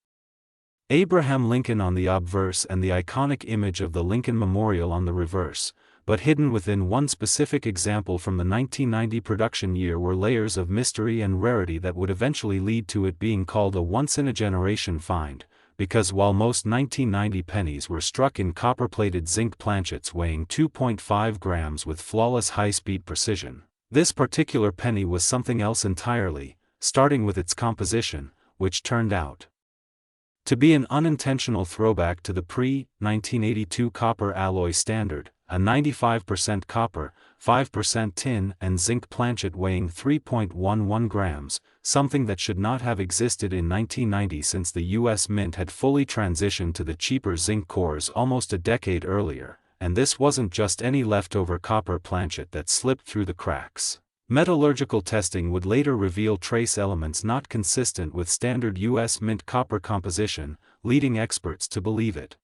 Abraham Lincoln on the obverse and the iconic image of the Lincoln Memorial on the reverse, but hidden within one specific example from the 1990 production year were layers of mystery and rarity that would eventually lead to it being called a once-in-a-generation find, because while most 1990 pennies were struck in copper-plated zinc planchets weighing 2.5 grams with flawless high-speed precision, this particular penny was something else entirely, starting with its composition, which turned out to be an unintentional throwback to the pre-1982 copper alloy standard, a 95% copper, 5% tin and zinc planchet weighing 3.11 grams, something that should not have existed in 1990 since the U.S. Mint had fully transitioned to the cheaper zinc cores almost a decade earlier, and this wasn't just any leftover copper planchet that slipped through the cracks. Metallurgical testing would later reveal trace elements not consistent with standard U.S. Mint copper composition, leading experts to believe it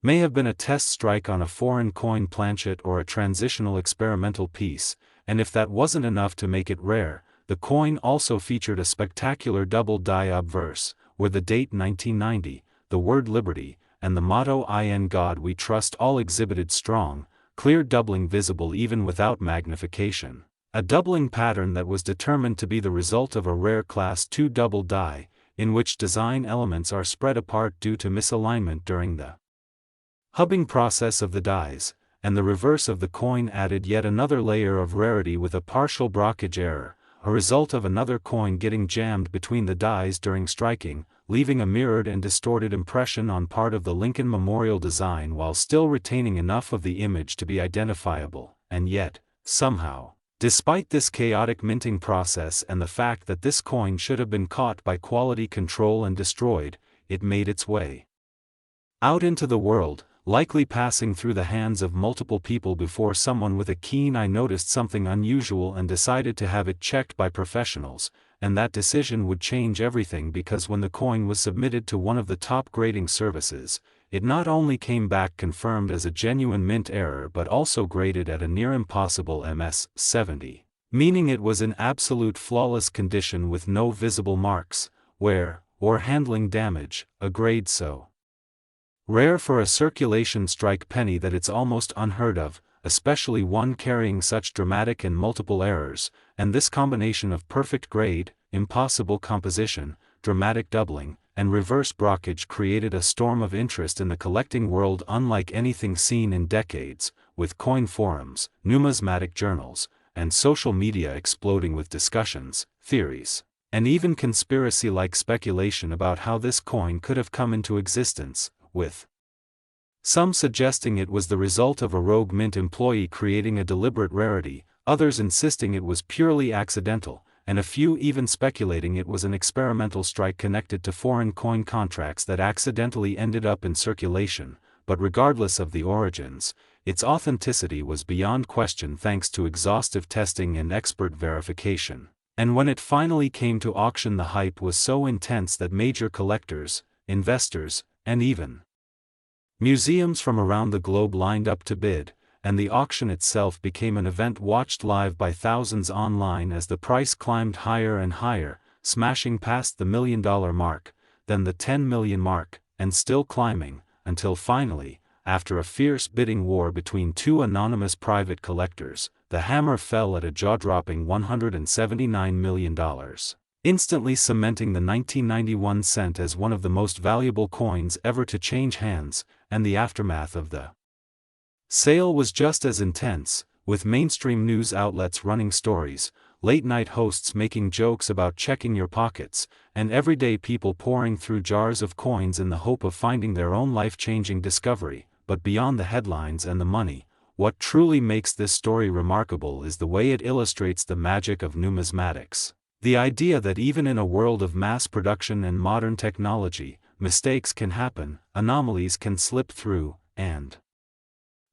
may have been a test strike on a foreign coin planchet or a transitional experimental piece, and if that wasn't enough to make it rare, the coin also featured a spectacular double die obverse, where the date 1990, the word liberty, and the motto "In God We Trust" all exhibited strong, clear doubling visible even without magnification. A doubling pattern that was determined to be the result of a rare Class II double die, in which design elements are spread apart due to misalignment during the hubbing process of the dies, and the reverse of the coin added yet another layer of rarity with a partial brockage error, a result of another coin getting jammed between the dies during striking, leaving a mirrored and distorted impression on part of the Lincoln Memorial design while still retaining enough of the image to be identifiable, and yet, somehow, despite this chaotic minting process and the fact that this coin should have been caught by quality control and destroyed, it made its way out into the world, likely passing through the hands of multiple people before someone with a keen eye noticed something unusual and decided to have it checked by professionals, and that decision would change everything because when the coin was submitted to one of the top grading services, it not only came back confirmed as a genuine mint error but also graded at a near impossible MS-70, meaning it was in absolute flawless condition with no visible marks, wear, or handling damage, a grade so rare for a circulation strike penny that it's almost unheard of, especially one carrying such dramatic and multiple errors, and this combination of perfect grade, impossible composition, dramatic doubling, and reverse brockage created a storm of interest in the collecting world unlike anything seen in decades, with coin forums, numismatic journals, and social media exploding with discussions, theories, and even conspiracy-like speculation about how this coin could have come into existence, with some suggesting it was the result of a rogue mint employee creating a deliberate rarity, others insisting it was purely accidental, and a few even speculating it was an experimental strike connected to foreign coin contracts that accidentally ended up in circulation, but regardless of the origins, its authenticity was beyond question thanks to exhaustive testing and expert verification. And when it finally came to auction, the hype was so intense that major collectors, investors, and even Museums from around the globe lined up to bid, and the auction itself became an event watched live by thousands online as the price climbed higher and higher, smashing past the $1 million mark, then the 10 million mark, and still climbing, until finally, after a fierce bidding war between two anonymous private collectors, the hammer fell at a jaw-dropping $179 million, instantly cementing the 1991 cent as one of the most valuable coins ever to change hands, and the aftermath of the sale was just as intense, with mainstream news outlets running stories, late-night hosts making jokes about checking your pockets, and everyday people pouring through jars of coins in the hope of finding their own life-changing discovery. But beyond the headlines and the money, what truly makes this story remarkable is the way it illustrates the magic of numismatics. The idea that even in a world of mass production and modern technology, mistakes can happen, anomalies can slip through, and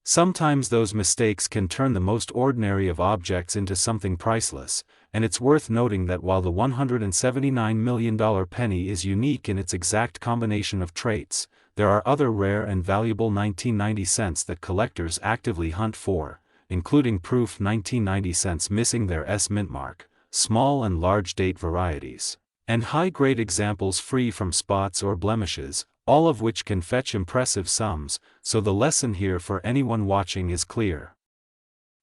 sometimes those mistakes can turn the most ordinary of objects into something priceless. And it's worth noting that while the $179 million penny is unique in its exact combination of traits, there are other rare and valuable 1990 cents that collectors actively hunt for, including proof 1990 cents missing their S mint mark, small and large date varieties, and high-grade examples free from spots or blemishes, all of which can fetch impressive sums. So the lesson here for anyone watching is clear.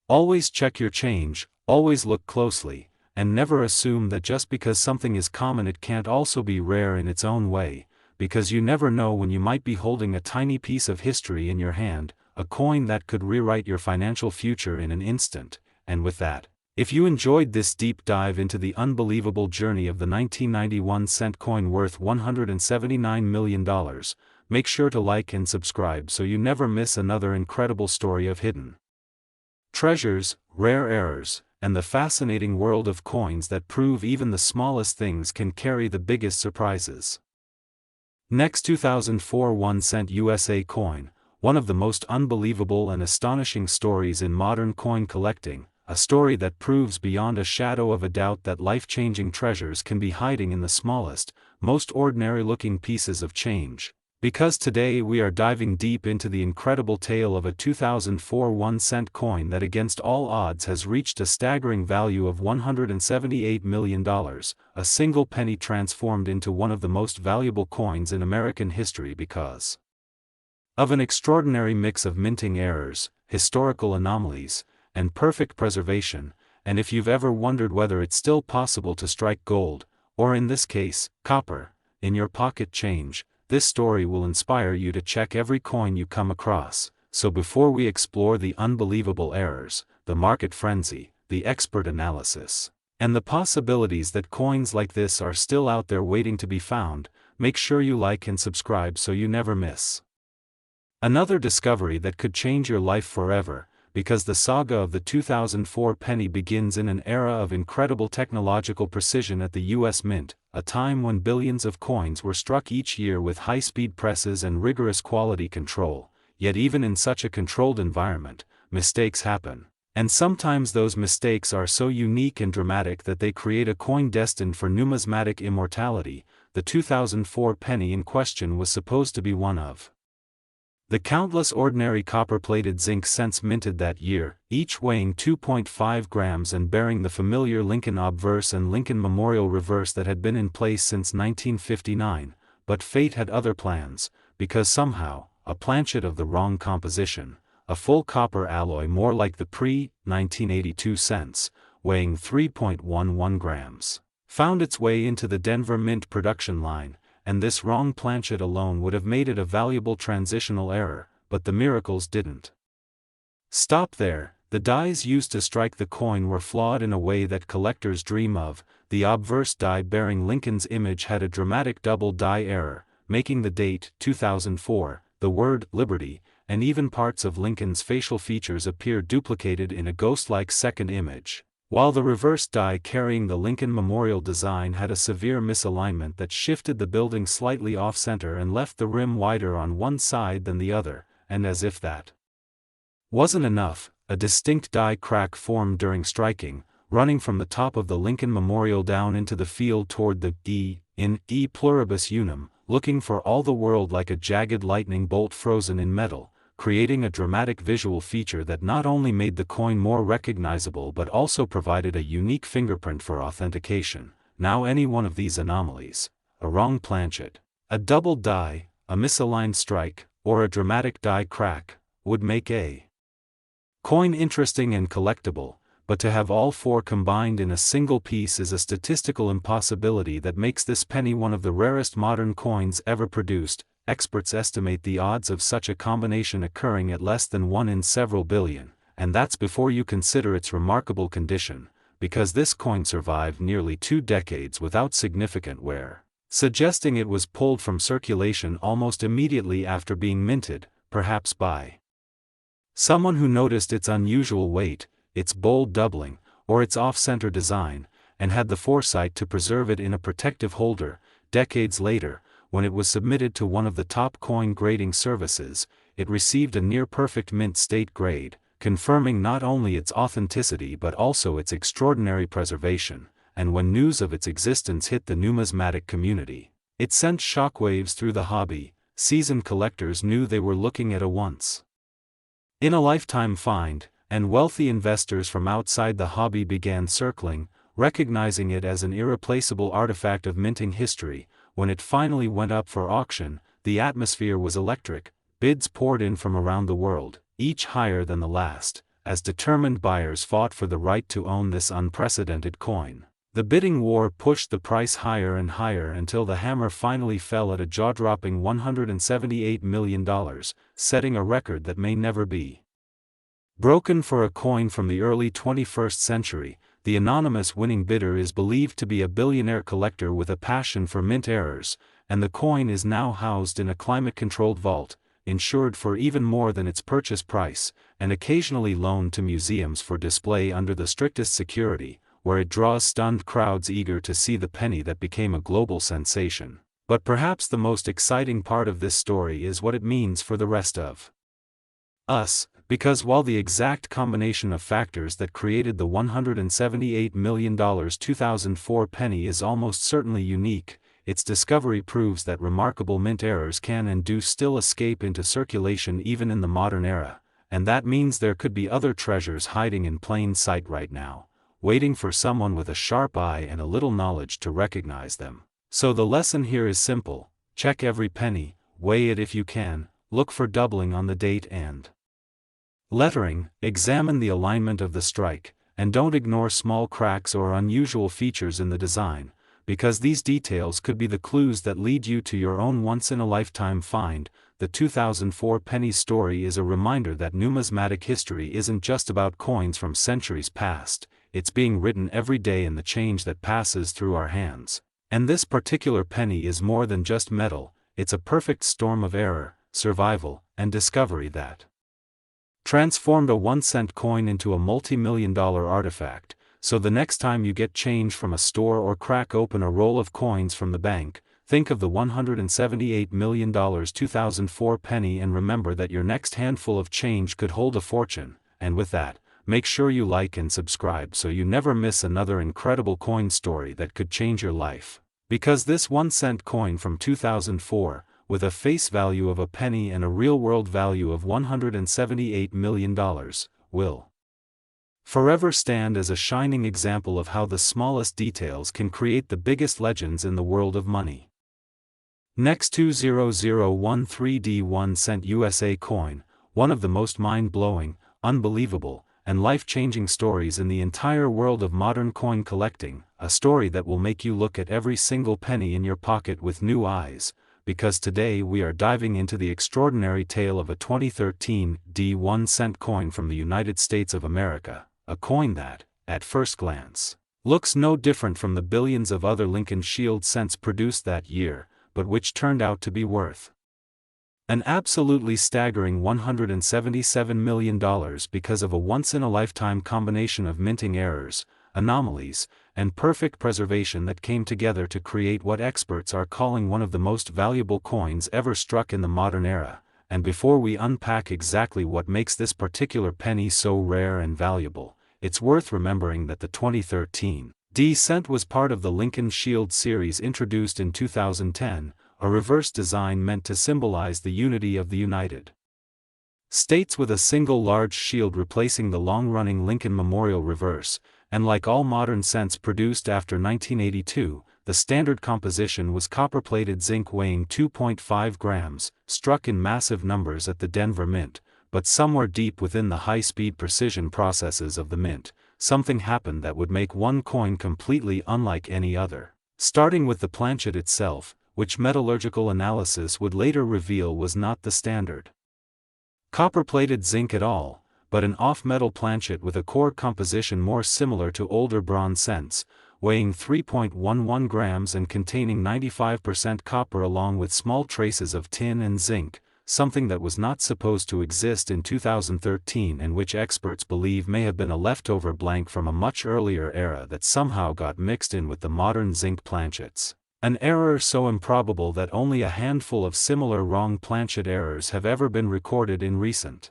Always check your change, always look closely, and never assume that just because something is common it can't also be rare in its own way, because you never know when you might be holding a tiny piece of history in your hand, a coin that could rewrite your financial future in an instant. And with that, if you enjoyed this deep dive into the unbelievable journey of the 1991 cent coin worth $179 million, make sure to like and subscribe so you never miss another incredible story of hidden treasures, rare errors, and the fascinating world of coins that prove even the smallest things can carry the biggest surprises. Next, 2004 1 cent USA coin, one of the most unbelievable and astonishing stories in modern coin collecting, a story that proves beyond a shadow of a doubt that life-changing treasures can be hiding in the smallest, most ordinary-looking pieces of change. Because today we are diving deep into the incredible tale of a 2004 1 cent coin that against all odds has reached a staggering value of $178 million, a single penny transformed into one of the most valuable coins in American history because of an extraordinary mix of minting errors, historical anomalies, and perfect preservation. And if you've ever wondered whether it's still possible to strike gold, or in this case, copper, in your pocket change, this story will inspire you to check every coin you come across. So before we explore the unbelievable errors, the market frenzy, the expert analysis, and the possibilities that coins like this are still out there waiting to be found, make sure you like and subscribe so you never miss another discovery that could change your life forever. Because the saga of the 2004 penny begins in an era of incredible technological precision at the US Mint, a time when billions of coins were struck each year with high-speed presses and rigorous quality control. Yet even in such a controlled environment, mistakes happen. And sometimes those mistakes are so unique and dramatic that they create a coin destined for numismatic immortality. The 2004 penny in question was supposed to be one of the countless ordinary copper-plated zinc cents minted that year, each weighing 2.5 grams and bearing the familiar Lincoln obverse and Lincoln Memorial reverse that had been in place since 1959, but fate had other plans, because somehow, a planchet of the wrong composition, a full copper alloy more like the pre-1982 cents, weighing 3.11 grams, found its way into the Denver Mint production line. And this wrong planchet alone would have made it a valuable transitional error, but the miracles didn't stop there. The dies used to strike the coin were flawed in a way that collectors dream of. The obverse die bearing Lincoln's image had a dramatic double die error, making the date 2004, the word Liberty, and even parts of Lincoln's facial features appear duplicated in a ghost-like second image. While the reverse die carrying the Lincoln Memorial design had a severe misalignment that shifted the building slightly off-center and left the rim wider on one side than the other, and as if that wasn't enough, a distinct die crack formed during striking, running from the top of the Lincoln Memorial down into the field toward the E, in E pluribus unum, looking for all the world like a jagged lightning bolt frozen in metal, creating a dramatic visual feature that not only made the coin more recognizable but also provided a unique fingerprint for authentication. Now any one of these anomalies, a wrong planchet, a double die, a misaligned strike, or a dramatic die crack, would make a coin interesting and collectible, but to have all four combined in a single piece is a statistical impossibility that makes this penny one of the rarest modern coins ever produced. Experts estimate the odds of such a combination occurring at less than 1 in several billion, and that's before you consider its remarkable condition, because this coin survived nearly 2 decades without significant wear, suggesting it was pulled from circulation almost immediately after being minted, perhaps by someone who noticed its unusual weight, its bold doubling, or its off-center design, and had the foresight to preserve it in a protective holder. Decades later, when it was submitted to one of the top coin grading services, it received a near-perfect mint state grade, confirming not only its authenticity but also its extraordinary preservation. And when news of its existence hit the numismatic community, it sent shockwaves through the hobby. Seasoned collectors knew they were looking at a once-in-a-lifetime find, and wealthy investors from outside the hobby began circling, recognizing it as an irreplaceable artifact of minting history. When it finally went up for auction, the atmosphere was electric. Bids poured in from around the world, each higher than the last, as determined buyers fought for the right to own this unprecedented coin. The bidding war pushed the price higher and higher until the hammer finally fell at a jaw-dropping $178 million, setting a record that may never be broken for a coin from the early 21st century. The anonymous winning bidder is believed to be a billionaire collector with a passion for mint errors, and the coin is now housed in a climate-controlled vault, insured for even more than its purchase price, and occasionally loaned to museums for display under the strictest security, where it draws stunned crowds eager to see the penny that became a global sensation. But perhaps the most exciting part of this story is what it means for the rest of us, because while the exact combination of factors that created the $178 million 2004 penny is almost certainly unique, its discovery proves that remarkable mint errors can and do still escape into circulation even in the modern era, and that means there could be other treasures hiding in plain sight right now, waiting for someone with a sharp eye and a little knowledge to recognize them. So the lesson here is simple: check every penny, weigh it if you can, look for doubling on the date and lettering, examine the alignment of the strike, and don't ignore small cracks or unusual features in the design, because these details could be the clues that lead you to your own once-in-a-lifetime find. The 2004 Pennies story is a reminder that numismatic history isn't just about coins from centuries past, it's being written every day in the change that passes through our hands. And this particular penny is more than just metal, it's a perfect storm of error, survival, and discovery that transformed a 1-cent coin into a multi-million-dollar artifact. So the next time you get change from a store or crack open a roll of coins from the bank, think of the $178 million 2004 penny and remember that your next handful of change could hold a fortune. And with that, make sure you like and subscribe so you never miss another incredible coin story that could change your life. Because this 1-cent coin from 2004, with a face value of a penny and a real-world value of $178 million, will forever stand as a shining example of how the smallest details can create the biggest legends in the world of money. Next, 20013D 1-cent USA coin, one of the most mind-blowing, unbelievable, and life-changing stories in the entire world of modern coin collecting, a story that will make you look at every single penny in your pocket with new eyes, because today we are diving into the extraordinary tale of a 2013 D 1-cent coin from the United States of America, a coin that, at first glance, looks no different from the billions of other Lincoln Shield cents produced that year, but which turned out to be worth an absolutely staggering $177 million because of a once-in-a-lifetime combination of minting errors, anomalies, and perfect preservation that came together to create what experts are calling one of the most valuable coins ever struck in the modern era. And before we unpack exactly what makes this particular penny so rare and valuable, it's worth remembering that the 2013 D cent was part of the Lincoln Shield series introduced in 2010, a reverse design meant to symbolize the unity of the United States, with a single large shield replacing the long-running Lincoln Memorial reverse, and like all modern cents produced after 1982, the standard composition was copper-plated zinc weighing 2.5 grams, struck in massive numbers at the Denver Mint, but somewhere deep within the high-speed precision processes of the Mint, something happened that would make one coin completely unlike any other. Starting with the planchet itself, which metallurgical analysis would later reveal was not the standard copper-plated zinc at all, but an off-metal planchet with a core composition more similar to older bronze cents, weighing 3.11 grams and containing 95% copper along with small traces of tin and zinc, something that was not supposed to exist in 2013 and which experts believe may have been a leftover blank from a much earlier era that somehow got mixed in with the modern zinc planchets. An error so improbable that only a handful of similar wrong planchet errors have ever been recorded in recent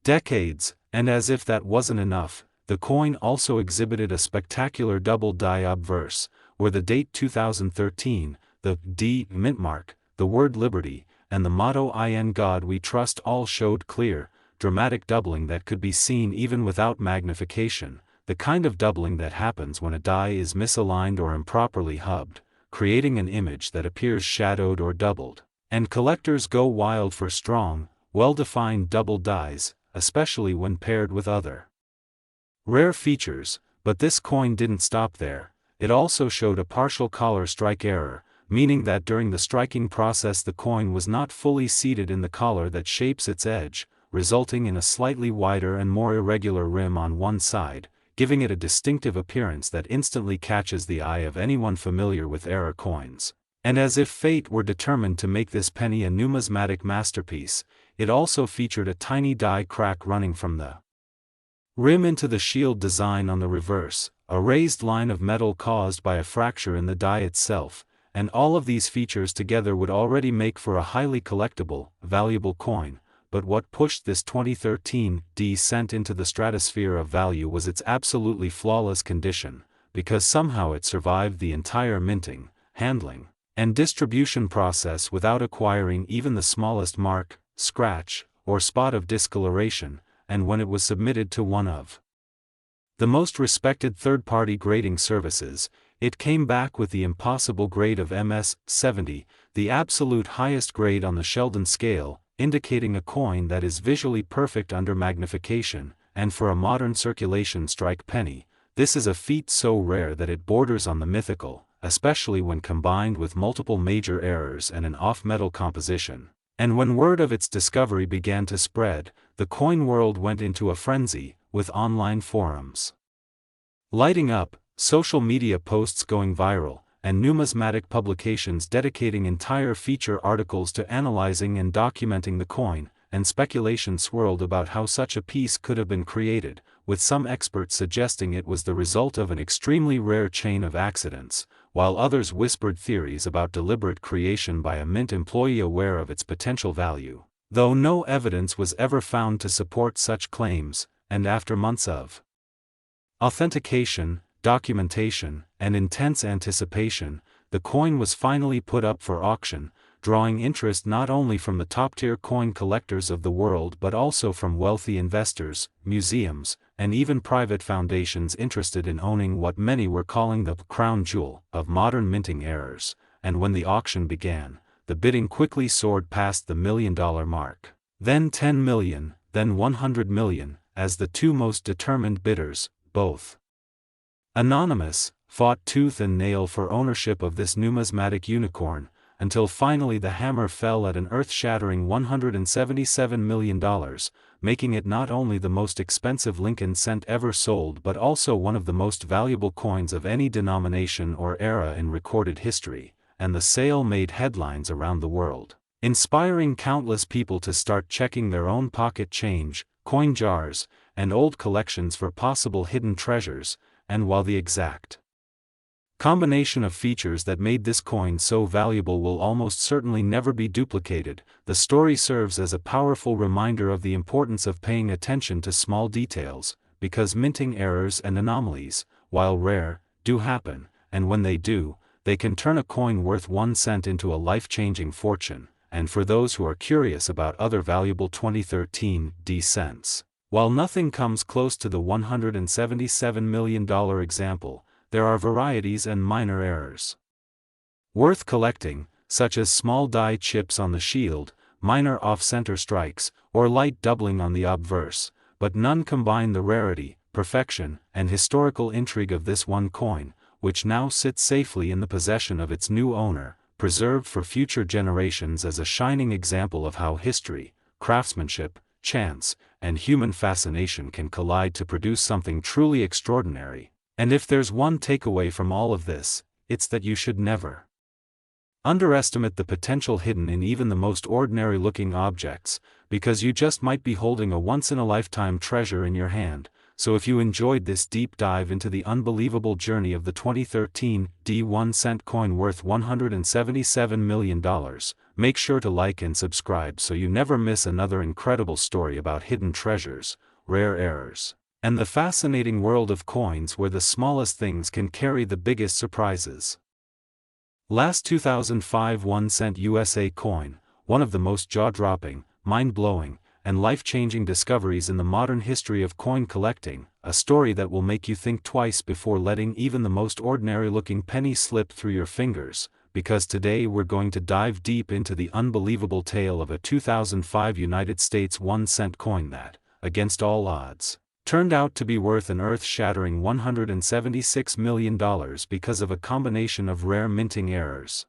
decades, and as if that wasn't enough, the coin also exhibited a spectacular double die obverse, where the date 2013, the D mint mark, the word liberty, and the motto "In God We Trust" all showed clear, dramatic doubling that could be seen even without magnification, the kind of doubling that happens when a die is misaligned or improperly hubbed, creating an image that appears shadowed or doubled. And collectors go wild for strong, well-defined double dies, especially when paired with other rare features, but this coin didn't stop there. It also showed a partial collar strike error, meaning that during the striking process the coin was not fully seated in the collar that shapes its edge, resulting in a slightly wider and more irregular rim on one side, giving it a distinctive appearance that instantly catches the eye of anyone familiar with era coins. And as if fate were determined to make this penny a numismatic masterpiece, it also featured a tiny die crack running from the rim into the shield design on the reverse, a raised line of metal caused by a fracture in the die itself, and all of these features together would already make for a highly collectible, valuable coin. But what pushed this 2013 D cent into the stratosphere of value was its absolutely flawless condition, because somehow it survived the entire minting, handling, and distribution process without acquiring even the smallest mark, scratch, or spot of discoloration, and when it was submitted to one of the most respected third-party grading services, it came back with the impossible grade of MS-70, the absolute highest grade on the Sheldon scale, indicating a coin that is visually perfect under magnification, and for a modern circulation strike penny, this is a feat so rare that it borders on the mythical, especially when combined with multiple major errors and an off-metal composition. And when word of its discovery began to spread, the coin world went into a frenzy, with online forums lighting up, social media posts going viral, and numismatic publications dedicating entire feature articles to analyzing and documenting the coin, and speculation swirled about how such a piece could have been created, with some experts suggesting it was the result of an extremely rare chain of accidents, while others whispered theories about deliberate creation by a mint employee aware of its potential value, though no evidence was ever found to support such claims. And after months of authentication, documentation, and intense anticipation, the coin was finally put up for auction, drawing interest not only from the top-tier coin collectors of the world but also from wealthy investors, museums, and even private foundations interested in owning what many were calling the crown jewel of modern minting eras. And when the auction began, the bidding quickly soared past the $1 million mark. Then 10 million, then 100 million, as the two most determined bidders, both anonymous, fought tooth and nail for ownership of this numismatic unicorn, until finally the hammer fell at an earth-shattering $177 million, making it not only the most expensive Lincoln cent ever sold but also one of the most valuable coins of any denomination or era in recorded history, and the sale made headlines around the world, inspiring countless people to start checking their own pocket change, coin jars, and old collections for possible hidden treasures. And while the exact combination of features that made this coin so valuable will almost certainly never be duplicated, the story serves as a powerful reminder of the importance of paying attention to small details, because minting errors and anomalies, while rare, do happen, and when they do, they can turn a coin worth 1 cent into a life-changing fortune, and for those who are curious about other valuable 2013 D cents. While nothing comes close to the $177 million example, there are varieties and minor errors worth collecting, such as small die chips on the shield, minor off-center strikes, or light doubling on the obverse, but none combine the rarity, perfection, and historical intrigue of this one coin, which now sits safely in the possession of its new owner, preserved for future generations as a shining example of how history, craftsmanship, chance, and human fascination can collide to produce something truly extraordinary. And if there's one takeaway from all of this, it's that you should never underestimate the potential hidden in even the most ordinary-looking objects, because you just might be holding a once-in-a-lifetime treasure in your hand. So if you enjoyed this deep dive into the unbelievable journey of the 2013 D 1 cent coin worth $177 million, make sure to like and subscribe so you never miss another incredible story about hidden treasures, rare errors, and the fascinating world of coins where the smallest things can carry the biggest surprises. Last 2005 1 cent USA coin, one of the most jaw-dropping, mind-blowing, and life-changing discoveries in the modern history of coin collecting, a story that will make you think twice before letting even the most ordinary-looking penny slip through your fingers, because today we're going to dive deep into the unbelievable tale of a 2005 United States 1 cent coin that, against all odds, turned out to be worth an earth-shattering $176 million because of a combination of rare minting errors,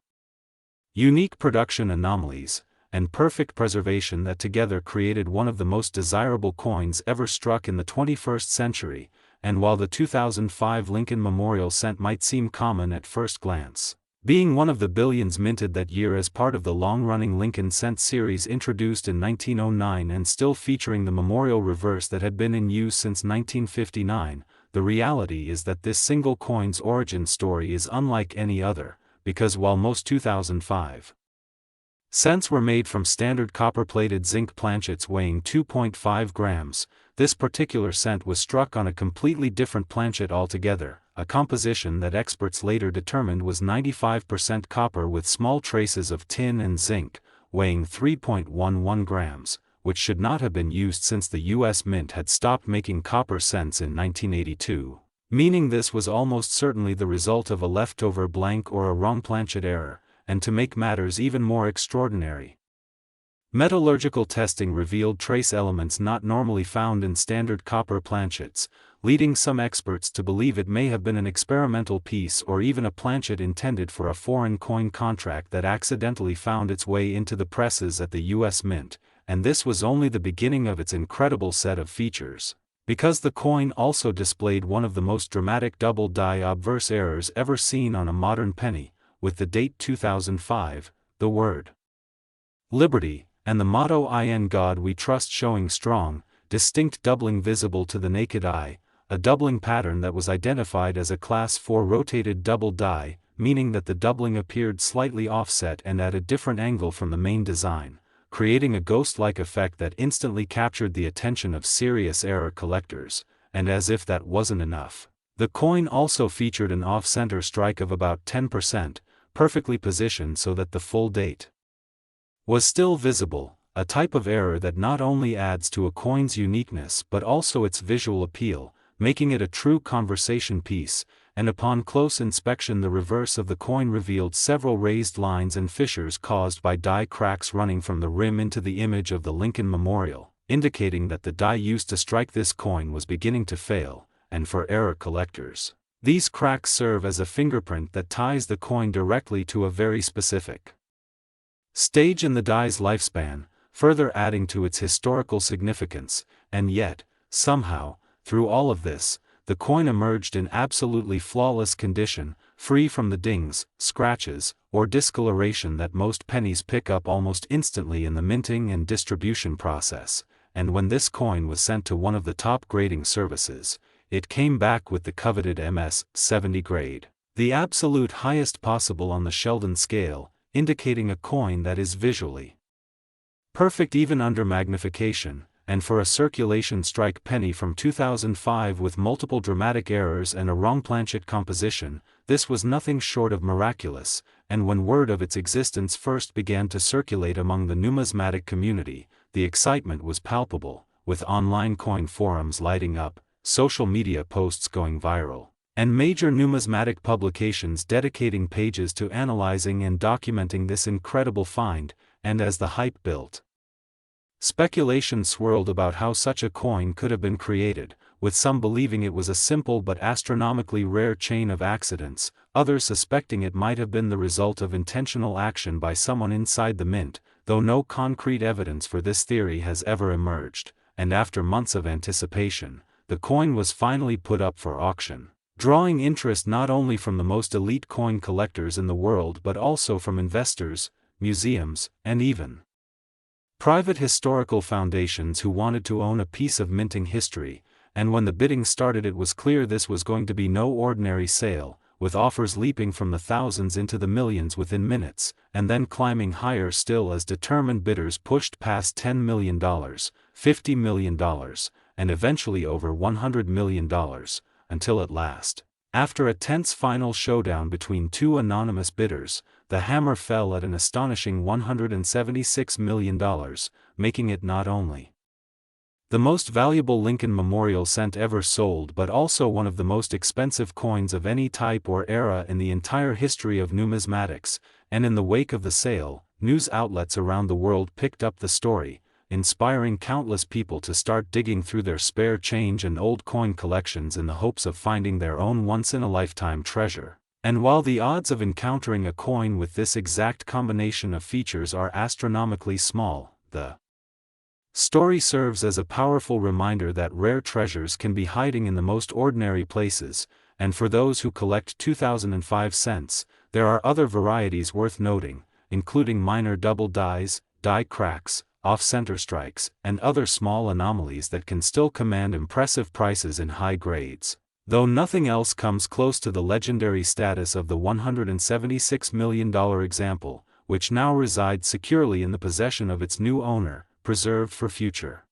unique production anomalies, and perfect preservation that together created one of the most desirable coins ever struck in the 21st century. And while the 2005 Lincoln Memorial cent might seem common at first glance, being one of the billions minted that year as part of the long-running Lincoln cent series introduced in 1909 and still featuring the memorial reverse that had been in use since 1959, the reality is that this single coin's origin story is unlike any other, because while most 2005 cents were made from standard copper-plated zinc planchets weighing 2.5 grams, this particular cent was struck on a completely different planchet altogether, a composition that experts later determined was 95% copper with small traces of tin and zinc, weighing 3.11 grams, which should not have been used since the U.S. Mint had stopped making copper cents in 1982, meaning this was almost certainly the result of a leftover blank or a wrong planchet error. And to make matters even more extraordinary, metallurgical testing revealed trace elements not normally found in standard copper planchets, leading some experts to believe it may have been an experimental piece or even a planchet intended for a foreign coin contract that accidentally found its way into the presses at the U.S. Mint, and this was only the beginning of its incredible set of features, because the coin also displayed one of the most dramatic double die obverse errors ever seen on a modern penny, with the date 2005, the word Liberty, and the motto "In God We Trust" showing strong, distinct doubling visible to the naked eye, a doubling pattern that was identified as a Class 4 rotated double die, meaning that the doubling appeared slightly offset and at a different angle from the main design, creating a ghost-like effect that instantly captured the attention of serious error collectors. And as if that wasn't enough, the coin also featured an off-center strike of about 10%, perfectly positioned so that the full date was still visible, a type of error that not only adds to a coin's uniqueness but also its visual appeal, making it a true conversation piece. And upon close inspection, the reverse of the coin revealed several raised lines and fissures caused by die cracks running from the rim into the image of the Lincoln Memorial, indicating that the die used to strike this coin was beginning to fail. And for error collectors, these cracks serve as a fingerprint that ties the coin directly to a very specific stage in the die's lifespan, further adding to its historical significance. And yet, somehow, through all of this, the coin emerged in absolutely flawless condition, free from the dings, scratches, or discoloration that most pennies pick up almost instantly in the minting and distribution process. And when this coin was sent to one of the top grading services, it came back with the coveted MS 70 grade, the absolute highest possible on the Sheldon scale, indicating a coin that is visually perfect even under magnification. and for a circulation strike penny from 2005 with multiple dramatic errors and a wrong planchet composition, this was nothing short of miraculous, and when word of its existence first began to circulate among the numismatic community, the excitement was palpable, with online coin forums lighting up, social media posts going viral, and major numismatic publications dedicating pages to analyzing and documenting this incredible find. And as the hype built, speculation swirled about how such a coin could have been created, with some believing it was a simple but astronomically rare chain of accidents, others suspecting it might have been the result of intentional action by someone inside the mint, though no concrete evidence for this theory has ever emerged, and after months of anticipation, the coin was finally put up for auction, drawing interest not only from the most elite coin collectors in the world but also from investors, museums, and even private historical foundations who wanted to own a piece of minting history. And when the bidding started, it was clear this was going to be no ordinary sale, with offers leaping from the thousands into the millions within minutes, and then climbing higher still as determined bidders pushed past $10 million, $50 million, and eventually over $100 million, until at last, after a tense final showdown between two anonymous bidders, the hammer fell at an astonishing $176 million, making it not only the most valuable Lincoln Memorial cent ever sold but also one of the most expensive coins of any type or era in the entire history of numismatics. And in the wake of the sale, news outlets around the world picked up the story, inspiring countless people to start digging through their spare change and old coin collections in the hopes of finding their own once-in-a-lifetime treasure. And while the odds of encountering a coin with this exact combination of features are astronomically small, the story serves as a powerful reminder that rare treasures can be hiding in the most ordinary places, and for those who collect 2005 cents, there are other varieties worth noting, including minor double dies, die cracks, off-center strikes, and other small anomalies that can still command impressive prices in high grades. Though nothing else comes close to the legendary status of the $176 million example, which now resides securely in the possession of its new owner, preserved for future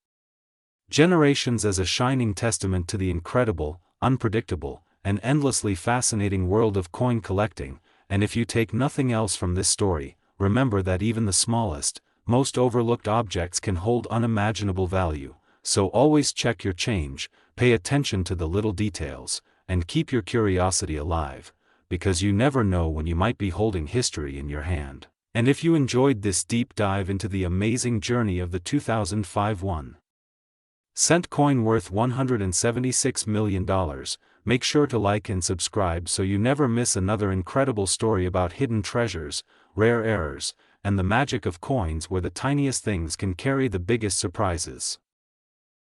generations as a shining testament to the incredible, unpredictable, and endlessly fascinating world of coin collecting. And if you take nothing else from this story, remember that even the smallest, most overlooked objects can hold unimaginable value, so always check your change, pay attention to the little details, and keep your curiosity alive, because you never know when you might be holding history in your hand. And if you enjoyed this deep dive into the amazing journey of the 2005 1-cent coin worth $176 million, make sure to like and subscribe so you never miss another incredible story about hidden treasures, rare errors, and the magic of coins where the tiniest things can carry the biggest surprises.